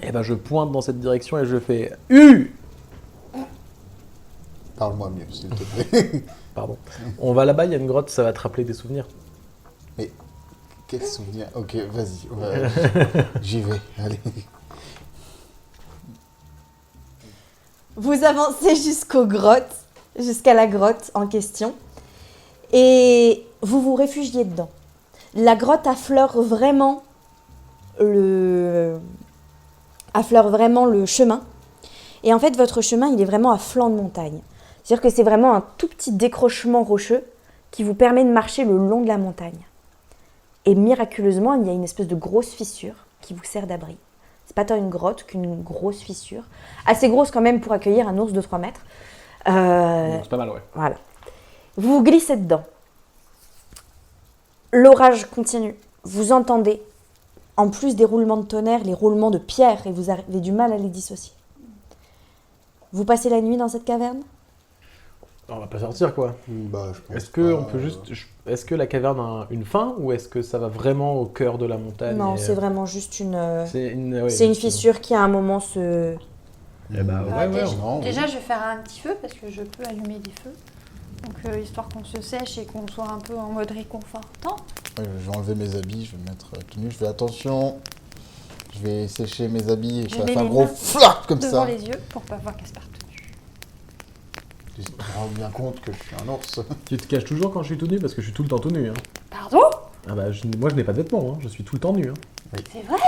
Et ben je pointe dans cette direction et je fais « U !» Parle-moi mieux s'il te plaît. Pardon. On va là-bas, il y a une grotte, ça va te rappeler des souvenirs. Mais quel souvenir. Ok, vas-y, j'y vais, allez. Vous avancez jusqu'à la grotte en question, et vous vous réfugiez dedans. La grotte affleure vraiment le chemin. Et en fait, votre chemin, il est vraiment à flanc de montagne. C'est-à-dire que c'est vraiment un tout petit décrochement rocheux qui vous permet de marcher le long de la montagne. Et miraculeusement, il y a une espèce de grosse fissure qui vous sert d'abri. C'est pas tant une grotte qu'une grosse fissure. Assez grosse quand même pour accueillir un ours de 3 mètres. C'est pas mal, ouais. Voilà. Vous vous glissez dedans. L'orage continue. Vous entendez, en plus des roulements de tonnerre, les roulements de pierre et vous avez du mal à les dissocier. Vous passez la nuit dans cette caverne ? On va pas sortir, quoi. Bah, je pense Est-ce que pas, on peut juste... Est-ce que la caverne a une fin ou est-ce que ça va vraiment au cœur de la montagne Non, et, c'est vraiment juste une... C'est une c'est une fissure qui à un moment se... Eh bah, Ah, ouais, non, déjà, oui. je vais faire un petit feu parce que je peux allumer des feux. Donc, histoire qu'on se sèche et qu'on soit un peu en mode réconfortant. Ouais, je vais enlever mes habits, je vais mettre tenue, je fais attention. Je vais sécher mes habits et Je ça va mets faire un les gros mains flap comme devant ça. les yeux pour pas voir Gaspard tout nu. Tu te rends bien compte que je suis un ours. Tu te caches toujours quand je suis tout nu parce que je suis tout le temps tout nu. Hein. Pardon ? Ah bah, moi je n'ai pas de vêtements, hein. Je suis tout le temps nu. Hein. C'est vrai ?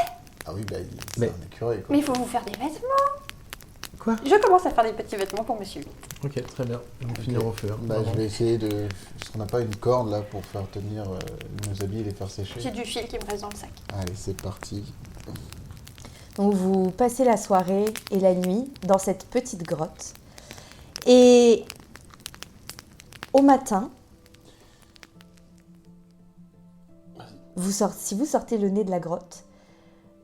Ah oui, bah c'est Mais- un écureuil quoi. Mais il faut vous faire des vêtements. Quoi ? Je commence à faire des petits vêtements pour monsieur. Ok, très bien. On va Ok. finir au feu. Hein. Bah, je vais essayer de... Est-ce qu'on n'a pas une corde là pour faire tenir nos habits et les faire sécher? J'ai du fil qui me reste dans le sac. Allez, c'est parti. Donc vous passez la soirée et la nuit dans cette petite grotte. Et au matin, si vous sortez le nez de la grotte,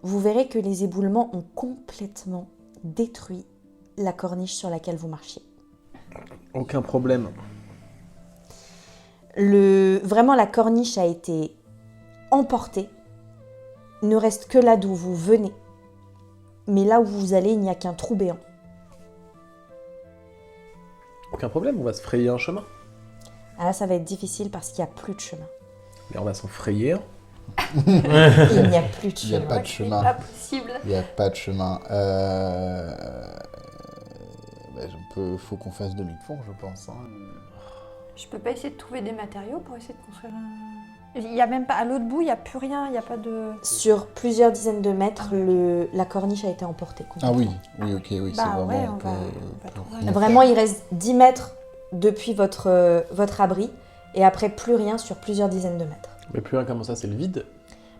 vous verrez que les éboulements ont complètement détruit la corniche sur laquelle vous marchiez. Aucun problème. Vraiment, la corniche a été emportée. Il ne reste que là d'où vous venez. Mais là où vous allez, il n'y a qu'un trou béant. Aucun problème, on va se frayer un chemin. Ah là, ça va être difficile parce qu'il n'y a plus de chemin. Mais on va s'en frayer un. Il n'y a plus de Il n'y a chemin. pas de C'est chemin. pas possible. Il n'y a pas de chemin. Faut qu'on fasse demi-tour, je pense. Hein. Je peux pas essayer de trouver des matériaux pour essayer de construire un... Il y a même pas... À l'autre bout, il n'y a plus rien, il n'y a pas de... Sur plusieurs dizaines de mètres, la corniche a été emportée. Ah oui, complètement. oui, ok, oui, Bah c'est vraiment... ouais, on on peut- va on peut trouver rien Vraiment, faire. il reste 10 mètres depuis votre abri. Et après, plus rien sur plusieurs dizaines de mètres. Mais plus rien, comment ça, c'est le vide.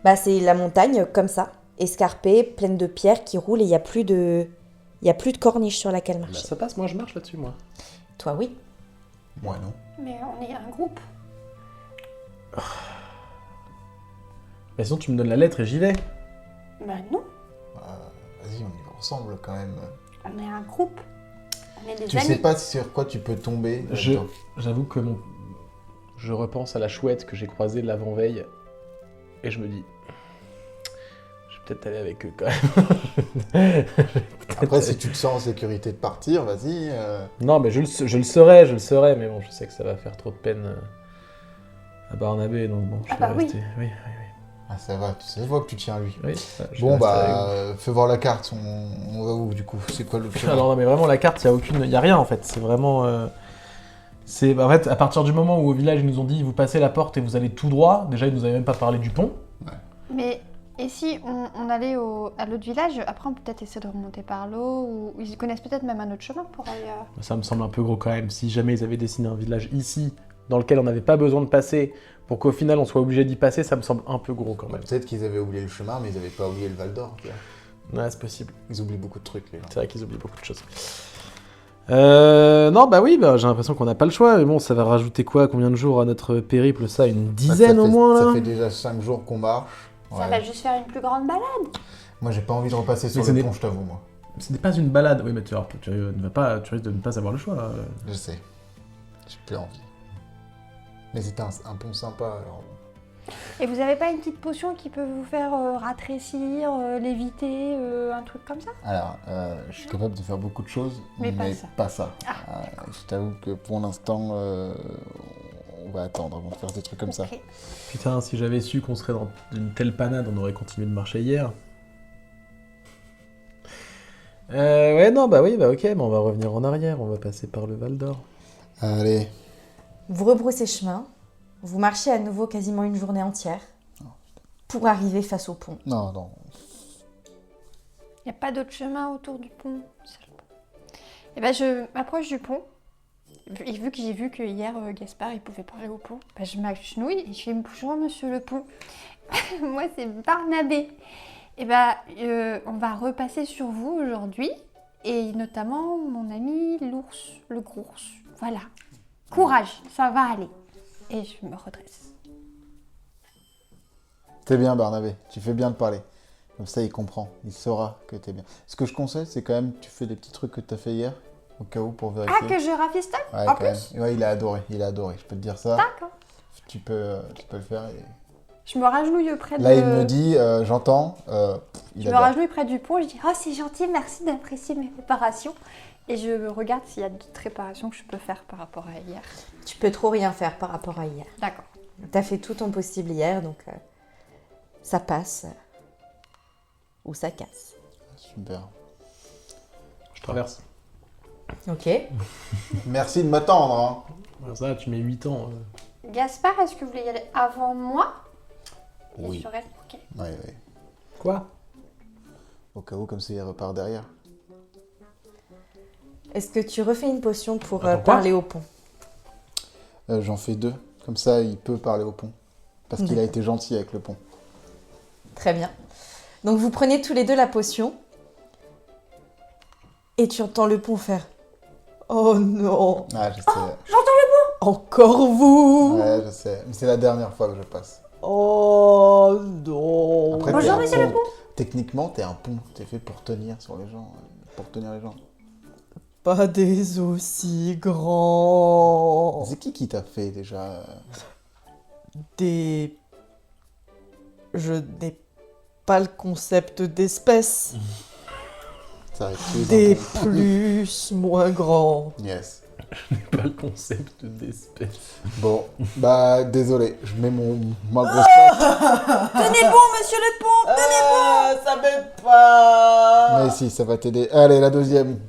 Bah, c'est la montagne, comme ça, escarpée, pleine de pierres qui roulent et il n'y a plus de corniche sur laquelle Bah, marcher. ça passe, moi je marche là-dessus, moi. Toi, oui. Moi, non. Mais on est un groupe. Mais sinon, tu me donnes la lettre et j'y vais. Bah non, Vas-y, on y va ensemble, quand même. on est un groupe. On est des Tu amis. sais pas sur quoi tu peux tomber là-dedans. J'avoue que je repense à la chouette que j'ai croisée l'avant-veille et je me dis, j'ai peut-être aller avec eux quand même. Après, si tu te sens en sécurité de partir, vas-y. Non, mais je le serai, mais bon, je sais que ça va faire trop de peine à Barnabé, donc bon, je vais oui. rester. Oui. Ah, ça va, tu vois que tu tiens à lui. Ouais, je Bon, vais rester avec vous. fais voir la carte. On va où, du coup? C'est quoi le chemin? Alors non, mais vraiment, la carte, il y a rien en fait. C'est vraiment. En fait, à partir du moment où au village, ils nous ont dit vous passez la porte et vous allez tout droit, déjà, ils nous avaient même pas parlé du pont. Mais et si on allait à l'autre village, après on peut peut-être essayer de remonter par l'eau, ou ils connaissent peut-être même un autre chemin pour aller... Ça me semble un peu gros quand même. Si jamais ils avaient dessiné un village ici, dans lequel on n'avait pas besoin de passer, pour qu'au final on soit obligé d'y passer, ça me semble un peu gros quand même. Peut-être qu'ils avaient oublié le chemin, mais ils n'avaient pas oublié le Val d'Or. Tu vois. Ouais, c'est possible. Ils oublient beaucoup de trucs, les gens. C'est vrai qu'ils oublient beaucoup de choses. Non, bah oui, j'ai l'impression qu'on n'a pas le choix. Mais bon, ça va rajouter quoi? Combien de jours à notre périple? Ça, une dizaine au moins là. Ça fait déjà 5 jours qu'on marche. Ça Ouais. va juste faire une plus grande balade. Moi, j'ai pas envie de repasser sur Mais ce le n'est- pont, je t'avoue, moi. Ce n'est pas une balade. Oui, mais tu risques de ne pas avoir le choix. Je sais. J'ai plus envie. Mais c'était un pont sympa, alors. Et vous avez pas une petite potion qui peut vous faire rafraîcir, léviter, un truc comme ça? Alors, je suis capable de faire beaucoup de choses, Mais mais pas ça. pas ça. Je t'avoue que pour l'instant, on va attendre avant de faire des trucs comme ça. Ok. Putain, si j'avais su qu'on serait dans une telle panade, on aurait continué de marcher hier. Ouais, non, bah oui, bah ok, on va revenir en arrière, on va passer par le Val d'Or. Allez. Vous rebroussez chemin, vous marchez à nouveau quasiment une journée entière pour arriver face au pont. Non, non. Y a pas d'autre chemin autour du pont? Seul pont. Et ben je m'approche du pont. Et vu que j'ai vu que hier Gaspard il pouvait parler au pont, ben je m'agenouille et je fais bonjour monsieur le pont. Moi c'est Barnabé. Et ben on va repasser sur vous aujourd'hui et notamment mon ami l'ours, le gros ours. Voilà. Courage, ça va aller. Et je me redresse. T'es bien, Barnabé. Tu fais bien de parler. Comme ça, il comprend. Il saura que t'es bien. Ce que je conseille, c'est quand même, tu fais des petits trucs que t'as fait hier, au cas où, pour vérifier. Ah, que je rafistole Ouais, en quand même. plus? Ouais, il a adoré. Il a adoré. Je peux te dire ça. D'accord. Tu peux le faire. Et... Je me ragenouille près Là, de... il me dit, j'entends. Il Je me adore. ragenouille près du pont, je dis « Oh, c'est gentil, merci d'apprécier mes réparations ». Et je regarde s'il y a d'autres réparations que je peux faire par rapport à hier. Tu peux trop rien faire par rapport à hier. D'accord. T'as fait tout ton possible hier, donc ça passe ou ça casse. Super. Je traverse. Ok. Merci de m'attendre. Hein. Alors ça, tu mets 8 ans. Gaspard, est-ce que vous voulez y aller avant moi? Oui. Et je reste... Ok. Ouais, ouais. Quoi? Au cas où, comme ça, il repart derrière. Est-ce que tu refais une potion pour Attends, quoi parler au pont? J'en fais 2. Comme ça, il peut parler au pont. Parce qu'il a D'accord. été gentil avec le pont. Très bien. Donc vous prenez tous les deux la potion. Et tu entends le pont faire « Oh non, Ah, je sais. encore vous Ouais, je sais. Mais c'est la dernière fois que je passe. Oh non !» Après, Bonjour, t'es un monsieur le pont. Techniquement, t'es un pont. T'es fait pour tenir sur les gens. Pour tenir les gens. Pas des aussi grands. C'est qui t'a fait déjà Des... Je n'ai pas le concept d'espèce. Ça arrive tous les Des ans. plus, moins grands. Yes. Pas le concept d'espèce. Bon, bah désolé, je mets ma grosse patte. Tenez bon, monsieur le pont, tenez bon. Ça m'aide pas. Mais si, ça va t'aider. Allez, la deuxième.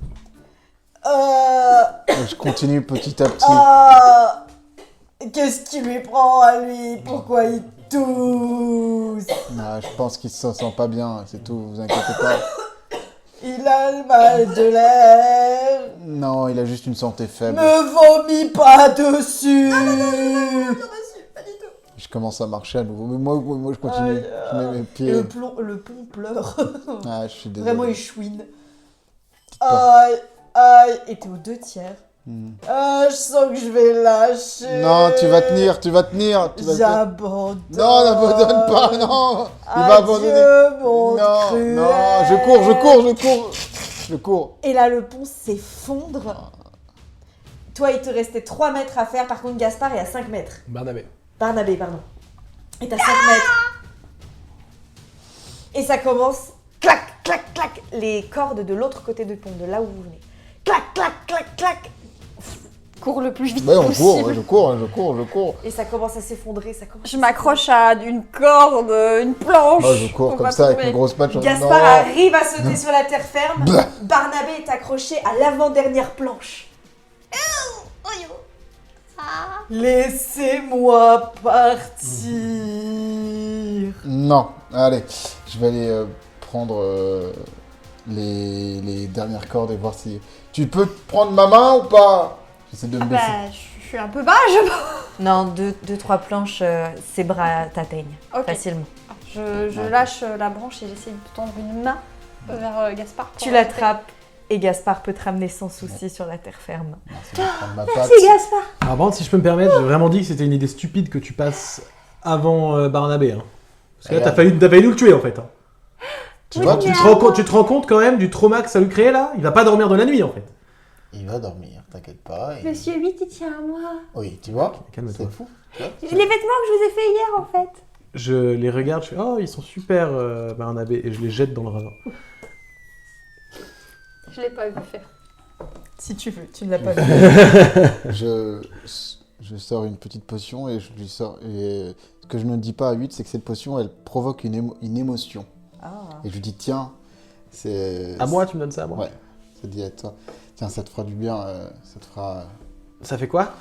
Je continue petit à petit. Qu'est-ce qui lui prend à lui? Pourquoi il tousse? Ah, je pense qu'il se sent pas bien, c'est tout, vous inquiétez pas. Il a le mal de l'air. Non, il a juste une santé faible. Me vomis pas dessus. Je commence à marcher à nouveau. Mais moi je continue. Je mets mes pieds. Le pont pleure. Ah, je suis désolé. Vraiment, il chouine. pas. Aïe, aïe. Et t'es aux 2/3. Hmm. Ah, je sens que je vais lâcher. Non, tu vas tenir, tu vas tenir. J'abandonne. Non, n'abandonne pas, non. Il va abandonner. Adieu, mon Non, cruel. non, je cours. Et là, le pont s'effondre. Toi, il te restait 3 mètres à faire. Par contre, Gaspard est à 5 mètres. Barnabé. Barnabé, pardon. Et t'as 5 mètres. Et ça commence, clac, clac, clac, les cordes de l'autre côté du pont, de là où vous venez. Clac, clac, clac, clac. Cours le plus vite Ouais, on possible. court, je cours. Et ça commence à s'effondrer, ça commence. Je m'accroche à une corde, une planche. Oh, je cours pour comme pas ça avec tomber. une grosse patch. Gaspard arrive à sauter sur la terre ferme. Barnabé est accroché à l'avant-dernière planche. Laissez-moi partir. Non, allez, je vais aller prendre les dernières cordes et voir si... Tu peux prendre ma main ou pas? J'essaie de me baisser. Bah, je suis un peu bas, je pense. Non, deux, trois planches, ses bras t'atteignent Ok. facilement. Je lâche la branche et j'essaie de tendre une main vers Gaspard. pour Tu l'attraper. l'attrapes et Gaspard peut te ramener sans souci sur la terre ferme. Merci de prendre ma patte. Merci Gaspard. Alors, par contre, si je peux me permettre, j'ai vraiment dit que c'était une idée stupide que tu passes avant Barnabé. Hein. Parce que là, t'as failli nous le tuer en fait. Hein. Tu vois, Tu te rends compte quand même du trauma que ça lui crée là? Il va pas dormir de la nuit en fait. Il va dormir, t'inquiète pas. et- Monsieur 8, il tient à moi. Oui, tu vois, Calme-toi. c'est fou. Tu vois, Les vêtements que je vous ai fait hier, en fait. Je les regarde, je fais oh, ils sont super Barnabé et je les jette dans le ravin. Je l'ai pas vu faire. Si tu veux, tu ne l'as pas vu. je sors une petite potion et je lui sors... Et ce que je ne dis pas à 8, c'est que cette potion, elle provoque une émotion. Et je lui dis, tiens, c'est... À moi, tu me donnes ça à moi? Ouais, ça dit à toi. Tiens, ça te fera du bien, ça te fera... Ça fait quoi?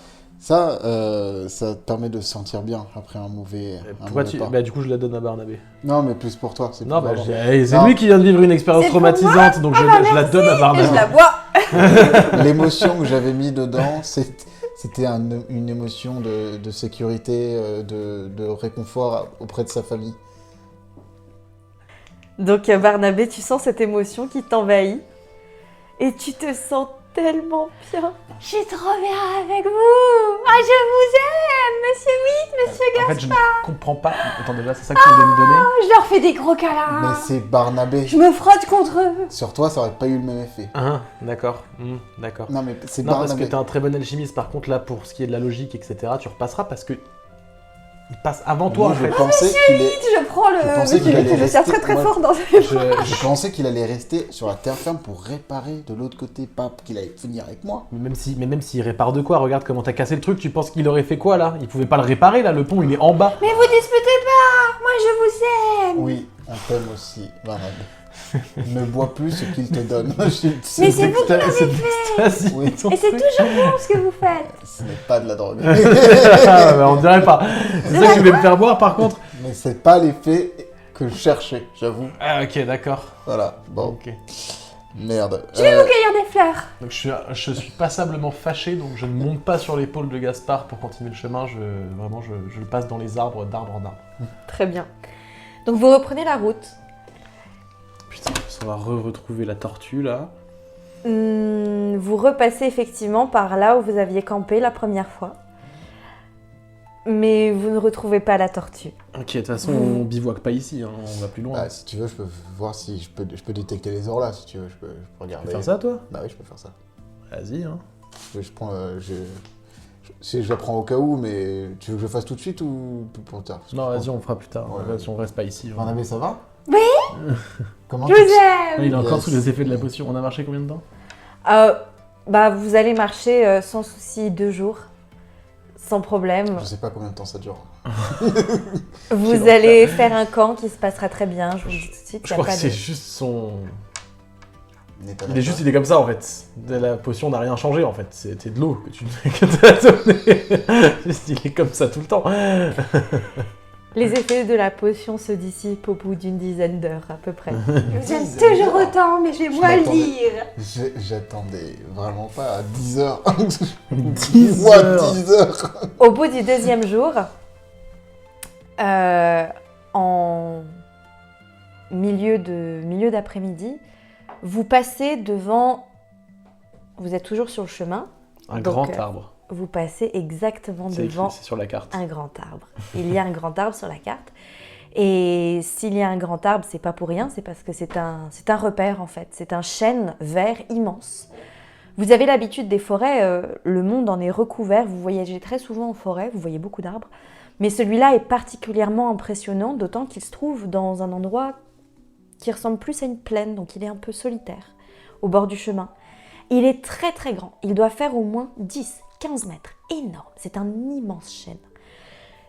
Ça te permet de se sentir bien après un mauvais... Pourquoi tu... pas. Bah du coup, je la donne à Barnabé. Non, mais plus pour toi. C'est Non, plus bah vraiment- c'est Non. lui qui vient de vivre une expérience C'est pour traumatisante, donc je la donne à Et Barnabé. je la bois. L'émotion que j'avais mis dedans, c'était une émotion de sécurité, de réconfort auprès de sa famille. Donc Barnabé, tu sens cette émotion qui t'envahit et tu te sens tellement bien. Je suis trop bien avec vous. Ah, je vous aime, monsieur 8, monsieur En fait, je ne comprends pas. Attends, déjà, c'est ça que tu voulais me donner? Je leur fais des gros Mais câlins. c'est Barnabé. Je me frotte contre eux. Sur toi, ça aurait pas eu le même effet. Ah, d'accord. D'accord. Non, mais c'est Non, parce que Barnabé. t'es un très bon alchimiste. Par contre, là, pour ce qui est de la logique, etc., tu repasseras parce que il passe avant toi, en Lui, fait. je pensais qu'il est... Je prends le... Je pensais qu'il allait je me tiens rester- très très moi- fort dans Je pensais qu'il allait rester sur la terre ferme pour réparer de l'autre côté, pas qu'il allait finir avec moi. Mais même s'il répare de quoi, regarde comment t'as cassé le truc, tu penses qu'il aurait fait quoi là? Il pouvait pas le réparer là, le pont il est en bas. Mais vous disputez pas. Moi, je vous aime. Oui, on t'aime aussi, Barnabé. Ne bois plus ce qu'il te donne. Mais c'est vous qui l'avez fait. Oui. Et c'est toujours bon ce que vous faites. Ce n'est pas de la drogue. On dirait pas. C'est ça que tu voulais me faire boire par contre? Mais c'est pas l'effet que je cherchais, j'avoue. Ah ok, d'accord. Voilà, bon, Ok. merde. Je vais vous cueillir des fleurs. Donc je suis passablement fâché, donc je ne monte pas sur l'épaule de Gaspard pour continuer le chemin, je le passe dans les arbres, d'arbre en arbre. Très bien. Donc vous reprenez la route. Putain, on va retrouver la tortue là. Vous repassez effectivement par là où vous aviez campé la première fois. Mais vous ne retrouvez pas la tortue. Ok, de toute façon on bivouaque pas ici, hein, on va plus loin. Ah, si tu veux, je peux voir si je peux détecter les ors là, si tu veux, je peux Tu regarder. peux faire ça toi? Bah oui, je peux faire ça. Vas-y, hein. Je prends, je la prends au cas où, mais tu veux que je fasse tout de suite ou pour tard? Parce que Non, je vas-y, on fera plus tard. Ouais. Vas-y, on reste pas ici. pense- Barnabé, ça va? Oui. Comment Je tu vous te- aime. Il est encore Yes. sous les effets de la potion. On a marché combien de temps? Vous allez marcher sans souci 2 jours. Sans problème. Je sais pas combien de temps ça dure. Vous Quel allez faire un camp qui se passera très bien. Je vous le dis tout de suite. Je y a crois pas que c'est de- juste son... N'état Il est juste, d'accord. il est comme ça en fait. La potion n'a rien changé en fait. C'était de l'eau que tu que t'as donné. Juste, il est comme ça tout le temps. Les effets de la potion se dissipent au bout d'une dizaine d'heures à peu près. Je vous aime toujours autant, mais je vais moins m'attendais. lire. J'attendais vraiment pas à 10 heures. 10 Moi, heures. 10 heures. Au bout du 2e jour, en milieu d'après-midi, vous passez devant... Vous êtes toujours sur le chemin. Un Donc, grand arbre. Vous passez exactement C'est écrit, devant c'est sur la carte. un grand arbre. Il y a un grand arbre sur la carte. Et s'il y a un grand arbre, c'est pas pour rien, c'est parce que c'est un repère en fait. C'est un chêne vert immense. Vous avez l'habitude des forêts, le monde en est recouvert. Vous voyagez très souvent en forêt, vous voyez beaucoup d'arbres. Mais celui-là est particulièrement impressionnant, d'autant qu'il se trouve dans un endroit qui ressemble plus à une plaine, donc il est un peu solitaire, au bord du chemin. Il est très très grand, il doit faire au moins 10-15 mètres, énorme, c'est un immense chêne.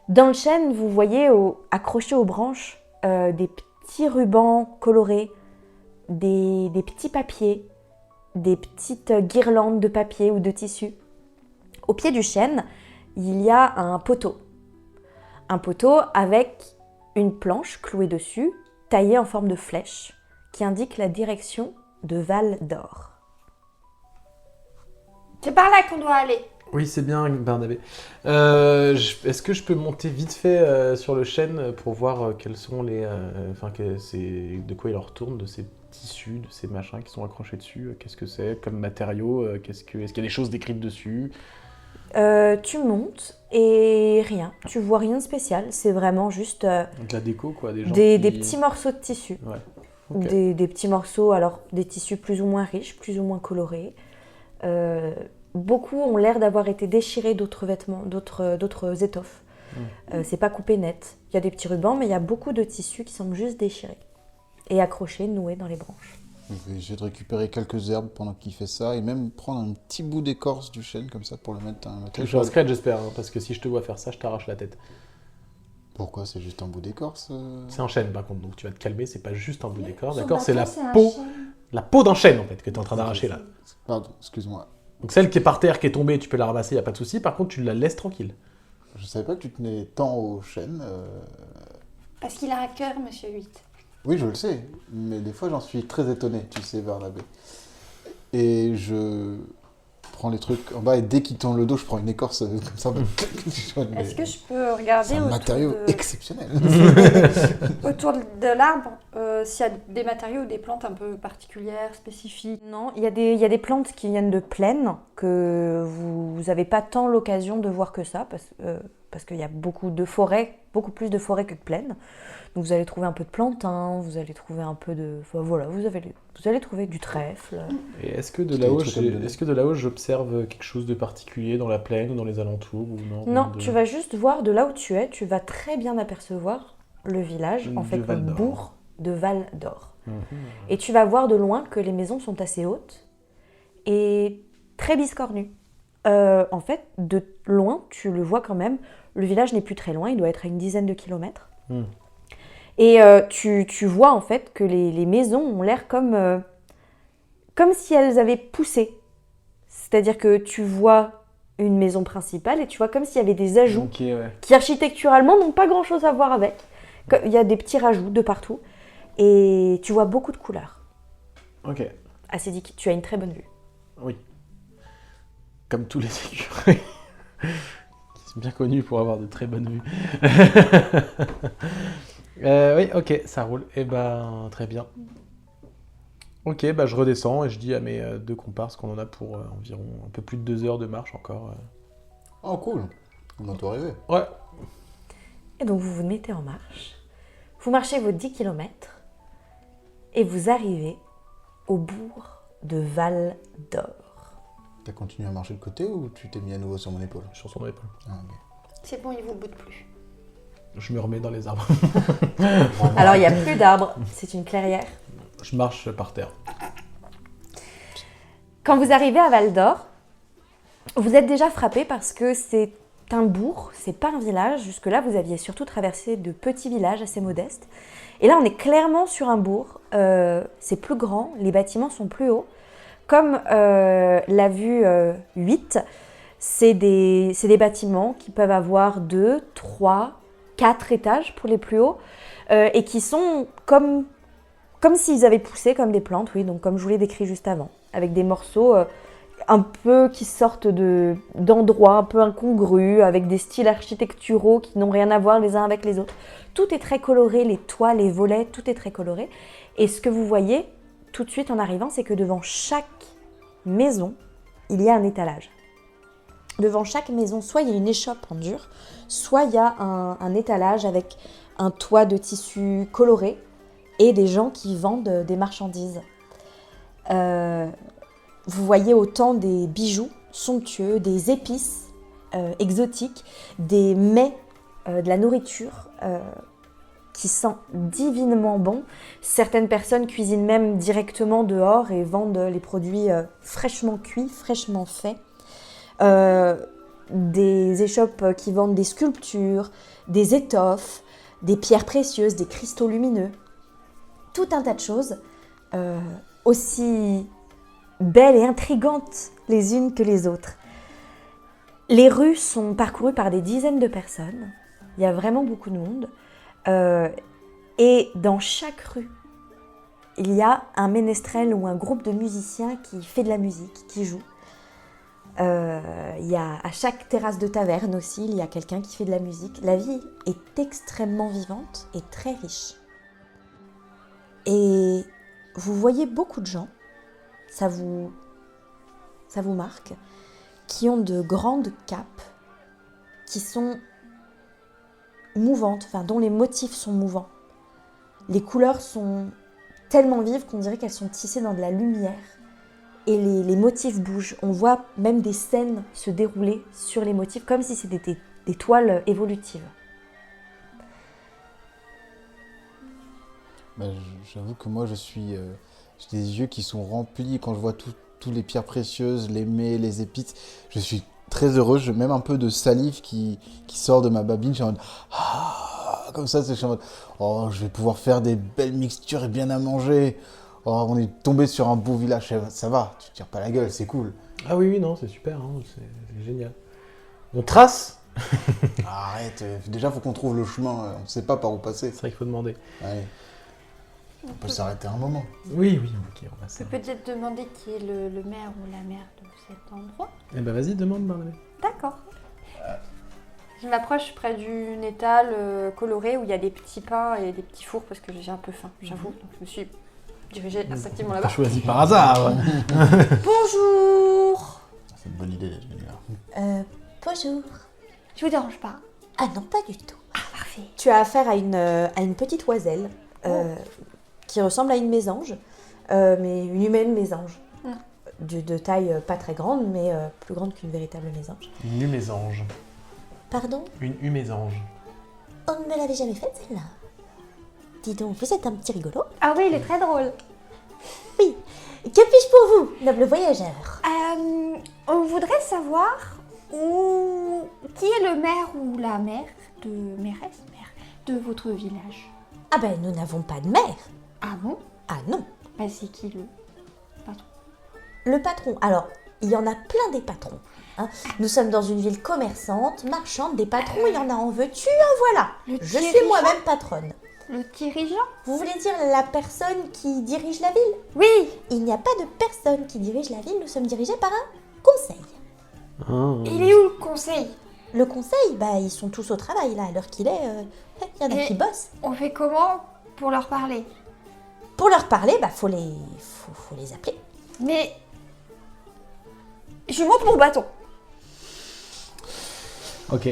Dans le chêne, vous voyez accrochés aux branches des petits rubans colorés, des petits papiers, des petites guirlandes de papier ou de tissu. Au pied du chêne, il y a un poteau. Un poteau avec une planche clouée dessus, taillée en forme de flèche, qui indique la direction de Val d'Or. C'est par là qu'on doit aller. Oui, c'est bien, Barnabé. Est-ce que je peux monter vite fait sur le chêne pour voir quels sont les... de quoi il en retourne, de ces tissus, de ces machins qui sont accrochés dessus? Qu'est-ce que c'est comme matériau? Est-ce qu'il y a des choses décrites dessus? Tu montes et rien, tu vois rien de spécial, c'est vraiment juste De la déco, quoi, des gens des petits morceaux de tissu. Ouais. Ok. Des petits morceaux, alors des tissus plus ou moins riches, plus ou moins colorés. Beaucoup ont l'air d'avoir été déchirés d'autres vêtements, d'autres étoffes. C'est pas coupé net. Il y a des petits rubans, mais il y a beaucoup de tissus qui semblent juste déchirés et accrochés, noués dans les branches. Je vais essayer de récupérer quelques herbes pendant qu'il fait ça et même prendre un petit bout d'écorce du chêne comme ça pour le mettre à un Je suis discrète, j'espère, hein, parce que si je te vois faire ça, je t'arrache la tête. Pourquoi? C'est juste un bout d'écorce C'est un chêne, par contre, donc tu vas te calmer, c'est pas juste un bout d'écorce, Son d'accord? C'est bateau, la un peau, chêne. la peau d'un chêne, en fait, que tu es en train d'arracher, là. Pardon, excuse-moi. Donc celle qui est par terre, qui est tombée, tu peux la ramasser, y a pas de souci. Par contre, tu la laisses tranquille. Je savais pas que tu tenais tant au chêne. Parce qu'il a un cœur, monsieur 8. Oui, je le sais, mais des fois j'en suis très étonné, tu sais, Barnabé. Et je prends les trucs en bas et dès qu'il tourne le dos, je prends une écorce comme ça. Est-ce que je peux regarder C'est un autour matériau de... exceptionnel. autour de l'arbre s'il y a des matériaux ou des plantes un peu particulières, spécifiques? Non, il y a des plantes qui viennent de plaine que vous n'avez pas tant l'occasion de voir que ça, parce qu'il y a beaucoup de forêts, beaucoup plus de forêts que de plaines. Donc vous allez trouver un peu de plantain, vous allez trouver un peu de... Enfin voilà, vous allez trouver du trèfle. Et est-ce que de C'était là-haut, des trucs comme de- est-ce que de là-haut, j'observe quelque chose de particulier dans la plaine ou dans les alentours ou non? Non, tu vas juste voir de là où tu es, tu vas très bien apercevoir le village, en De fait le Val d'Or. bourg de Val d'Or. Mhm. Et tu vas voir de loin que les maisons sont assez hautes et très biscornues. En fait, de loin, tu le vois quand même, le village n'est plus très loin, il doit être à une dizaine de kilomètres. Hmm. Et tu vois en fait que les maisons ont l'air comme si elles avaient poussé. C'est-à-dire que tu vois une maison principale et tu vois comme s'il y avait des ajouts Ok, ouais. qui architecturalement n'ont pas grand-chose à voir avec. Il y a des petits rajouts de partout et tu vois beaucoup de couleurs. Ok, Assez dit, tu as une très bonne vue. oui. Comme tous les écureuils. Ils sont bien connus pour avoir de très bonnes vues. Oui, ok, ça roule. Eh ben, très bien. Ok, bah je redescends et je dis à mes deux comparses qu'on en a pour environ un peu plus de 2 heures de marche encore. Oh cool, on entend rêver. Ouais. Et donc vous vous mettez en marche. Vous marchez vos 10 km et vous arrivez au bourg de Val d'Or. T'as continué à marcher de côté ou tu t'es mis à nouveau sur mon épaule? Sur son épaule. Ah, ok. C'est bon, il vous boude plus. Je me remets dans les arbres. Alors il n'y a plus d'arbres, c'est une clairière. Je marche par terre. Quand vous arrivez à Val d'Or, vous êtes déjà frappé parce que c'est un bourg, c'est pas un village. Jusque-là, vous aviez surtout traversé de petits villages assez modestes. Et là, on est clairement sur un bourg. C'est plus grand, les bâtiments sont plus hauts. Comme l'a vue 8, c'est des bâtiments qui peuvent avoir 2, 3, 4 étages pour les plus hauts et qui sont comme s'ils avaient poussé comme des plantes, oui, donc comme je vous l'ai décrit juste avant, avec des morceaux un peu qui sortent d'endroits un peu incongrus, avec des styles architecturaux qui n'ont rien à voir les uns avec les autres. Tout est très coloré, les toits, les volets, tout est très coloré. Et ce que vous voyez tout de suite en arrivant, c'est que devant chaque maison, il y a un étalage. Devant chaque maison, soit il y a une échoppe en dur, soit il y a un étalage avec un toit de tissu coloré et des gens qui vendent des marchandises. Vous voyez autant des bijoux somptueux, des épices exotiques, des mets, de la nourriture qui sent divinement bon. Certaines personnes cuisinent même directement dehors et vendent les produits fraîchement cuits, fraîchement faits. Des échoppes qui vendent des sculptures, des étoffes, des pierres précieuses, des cristaux lumineux. Tout un tas de choses aussi belles et intrigantes les unes que les autres. Les rues sont parcourues par des dizaines de personnes. Il y a vraiment beaucoup de monde. Et dans chaque rue, il y a un ménestrel ou un groupe de musiciens qui fait de la musique, qui joue. Il y a à chaque terrasse de taverne aussi, il y a quelqu'un qui fait de la musique. La vie est extrêmement vivante et très riche. Et vous voyez beaucoup de gens, ça vous marque, qui ont de grandes capes, qui sont mouvantes, enfin dont les motifs sont mouvants. Les couleurs sont tellement vives qu'on dirait qu'elles sont tissées dans de la lumière. Et les motifs bougent. On voit même des scènes se dérouler sur les motifs, comme si c'était des toiles évolutives. J'avoue que moi, j'ai des yeux qui sont remplis quand je vois toutes les pierres précieuses, les mets, les épices. Je suis très heureux, j'ai même un peu de salive qui sort de ma babine. Je suis en mode, comme ça, je suis en mode, oh, je vais pouvoir faire des belles mixtures et bien à manger. Oh, on est tombé sur un beau village, ça va, tu te tires pas la gueule, c'est cool. Ah oui, non, c'est super, hein, c'est génial. On trace. Arrête, déjà faut qu'on trouve le chemin, on sait pas par où passer. C'est vrai qu'il faut demander. Allez. On peut s'arrêter un moment. Oui, ok, on va On s'arrêter. peut peut-être demander qui est le maire ou la maire de cet endroit. Eh ben vas-y, demande, Barnabé. D'accord. Je m'approche près d'une étale colorée où il y a des petits pains et des petits fours parce que j'ai un peu faim, j'avoue. Donc je me suis dirigée instinctivement T'as là-bas. choisi par hasard. Bonjour. C'est une bonne idée, là. Bonjour. Je vous dérange pas? Ah non, pas du tout. Ah, parfait. Tu as affaire à une petite oiselle qui ressemble à une mésange, mais une humaine mésange. De taille pas très grande, mais plus grande qu'une véritable mésange. Une humésange. Pardon? Une humésange. On ne me l'avait jamais faite celle-là. Dis donc, vous êtes un petit rigolo. Ah oui, il est très drôle. Oui. Que puis-je pour vous, noble voyageur? On voudrait savoir qui est le maire ou la mairesse de votre village. Ah ben, nous n'avons pas de maire. Ah bon? Ah non. Bah c'est qui le patron? Le patron, alors, il y en a plein des patrons. Hein. Nous sommes dans une ville commerçante, marchande, des patrons, il y en a en veux-tu, en voilà. Le Je suis dirigeant? moi-même patronne. Le dirigeant? Vous voulez dire la personne qui dirige la ville? Oui. Il n'y a pas de personne qui dirige la ville, nous sommes dirigés par un conseil. Il est où le conseil? Le conseil, bah ils sont tous au travail là, à l'heure qu'il est, il y en a Et- qui bossent. On fait comment pour leur parler? Pour leur parler, bah faut les appeler. Mais je monte mon bâton. Ok.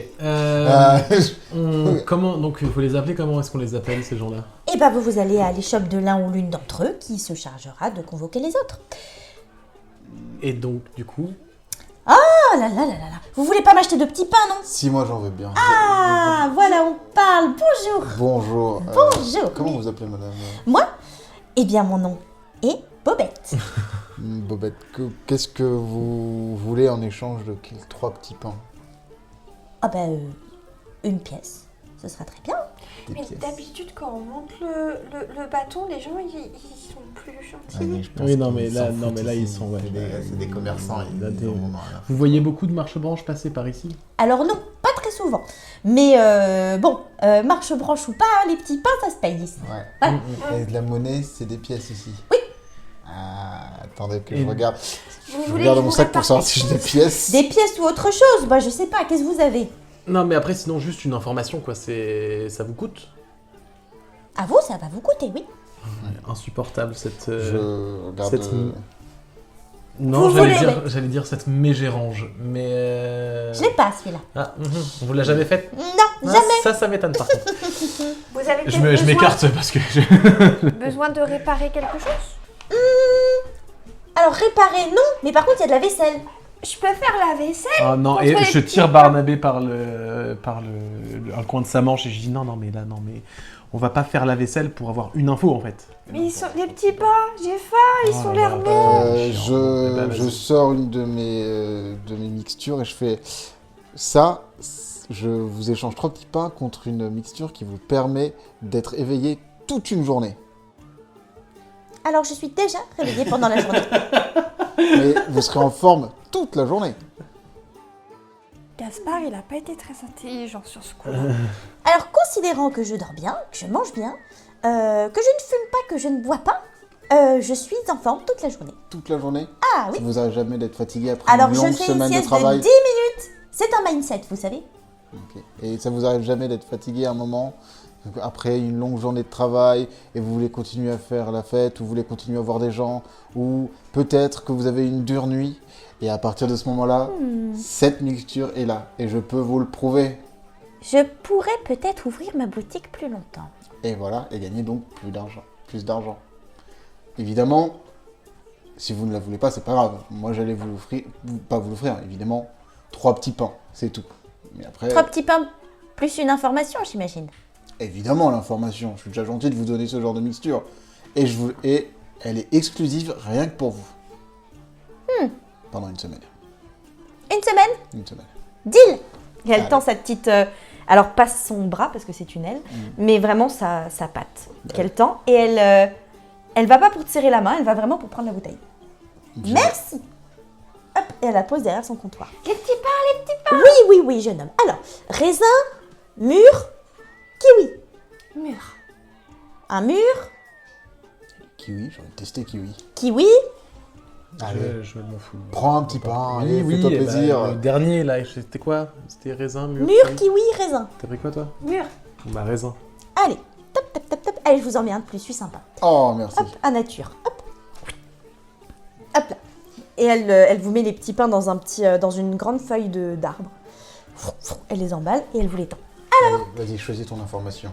Comment, donc il faut les appeler, comment est-ce qu'on les appelle ces gens-là? Et bah vous allez à l'échoppe de l'un ou l'une d'entre eux qui se chargera de convoquer les autres. Et donc du coup, Oh là là là là là. Vous voulez pas m'acheter de petits pains, non? Si, moi j'en veux bien. Ah, voilà, on parle. Bonjour. Bonjour. Bonjour. Comment Oui. vous appelez, madame Moi? Eh bien, mon nom est Bobette. Bobette, qu'est-ce que vous voulez en échange de 3 petits pains? Ah ben, une pièce. Ce sera très bien. Des Mais pièces. d'habitude quand on monte le bâton, les gens ils sont plus gentils. Ouais, mais je pense Oui, non, qu'ils mais s'en là- non, foutent mais là, ici. ils sont, ouais, C'est des commerçants, là, ils t'es- en ont rien. vous voyez beaucoup de marche-branches passer par ici? Alors non, pas très souvent. Mais bon, marche-branche ou pas, les petits pains, ça se paye ici. Ouais. Voilà. Et de la monnaie, c'est des pièces ici. Oui. Ah, attendez que Et- je regarde. Vous Je voulez regarde que mon je sac vous pour savoir répare si j'ai des pièces. Des pièces ou autre chose, bah je sais pas, qu'est-ce que vous avez? Non, mais après, sinon, juste une information, quoi, ça vous coûte? À vous, ça va vous coûter, oui. Insupportable, cette... Je regarde. cette- Non, Vous j'allais dire cette mégérange, mais... Je l'ai pas, celui-là. Ah, on vous l'a jamais faite? Non, Ah, jamais. ça m'étonne par contre. Vous avez Je peut-être m'écarte parce que... besoin de réparer quelque chose? Alors réparer, non, mais par contre, il y a de la vaisselle. Je peux faire la vaisselle. Ah non, Contre et les je petits tire Barnabé par un coin de sa manche et je dis non, mais on va pas faire la vaisselle pour avoir une info en fait. Mais ils sont les petits pains, j'ai faim, ils Oh sont là l'air là. bons. Eh ben, Je vas-y. sors une de mes mixtures et je fais ça. Je vous échange 3 petits pains contre une mixture qui vous permet d'être éveillé toute une journée. Alors je suis déjà réveillée pendant la journée. Mais vous serez en forme toute la journée. Gaspard, il a pas été très intelligent sur ce coup-là. Alors considérant que je dors bien, que je mange bien, que je ne fume pas, que je ne bois pas, je suis en forme toute la journée. Toute la journée. Ah oui. Ça vous arrive jamais d'être fatigué après Alors une je longue fais une semaine de sieste de travail 10 minutes. C'est un mindset, vous savez. Ok. Et ça vous arrive jamais d'être fatigué à un moment, après une longue journée de travail, et vous voulez continuer à faire la fête, ou vous voulez continuer à voir des gens, ou peut-être que vous avez une dure nuit, et à partir de ce moment-là, cette mixture est là, et je peux vous le prouver. Je pourrais peut-être ouvrir ma boutique plus longtemps. Et voilà, et gagner donc plus d'argent. Évidemment, si vous ne la voulez pas, c'est pas grave. Moi, j'allais vous l'offrir, pas vous l'offrir, évidemment, 3 petits pains, c'est tout. Mais après, 3 petits pains plus une information, j'imagine. évidemment, l'information. Je suis déjà gentil de vous donner ce genre de mixture. Et elle est exclusive rien que pour vous. Pendant une semaine. Une semaine, Une semaine. deal. Et elle Allez. tend sa petite... alors pas son bras parce que c'est une aile, mais vraiment sa patte qu'elle tend. Et elle va pas pour tirer la main, elle va vraiment pour prendre la bouteille. Merci. Hop, et elle la pose derrière son comptoir. Les petits pains. Oui, jeune homme. Alors, raisin, mûr, kiwi. Mûr. Un mûr, Kiwi, j'aurais testé kiwi. kiwi, Allez, Je m'en fous. prends un petit pain, Oui, allez, fais-toi eh ben, plaisir. le dernier là, c'était quoi? C'était raisin, mûr. mûr, kiwi, raisin. T'as pris quoi toi? Mûr. Bah raisin. Allez, top, top, top, top. Allez, je vous en mets un de plus, je suis sympa. Oh, merci. Hop, à nature. Hop. Hop là. Et elle vous met les petits pains dans une grande feuille d'arbre. Elle les emballe et elle vous les tend. Allez, vas-y, choisis ton information.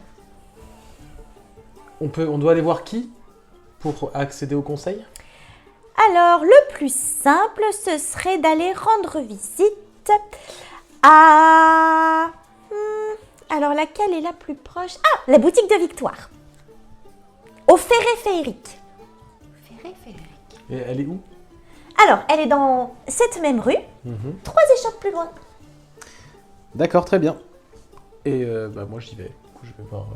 On doit aller voir qui pour accéder au conseil? Alors, le plus simple, ce serait d'aller rendre visite à... alors, laquelle est la plus proche? Ah, la boutique de Victoire. Au Ferré Féerique. Et elle est où? Alors, elle est dans cette même rue, 3 échoppes plus loin. D'accord, très bien. Et bah moi j'y vais. Du coup, je vais voir.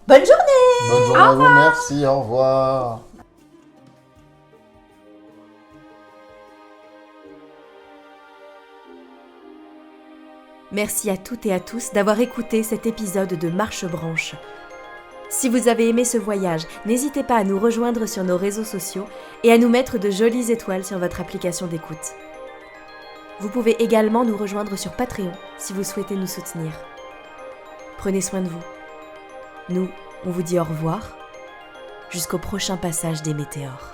Bonne journée! Bonne journée à vous, merci, au revoir. Merci à toutes et à tous d'avoir écouté cet épisode de Marche-Branche. Si vous avez aimé ce voyage, n'hésitez pas à nous rejoindre sur nos réseaux sociaux et à nous mettre de jolies étoiles sur votre application d'écoute. Vous pouvez également nous rejoindre sur Patreon si vous souhaitez nous soutenir. Prenez soin de vous. Nous, on vous dit au revoir, jusqu'au prochain passage des météores.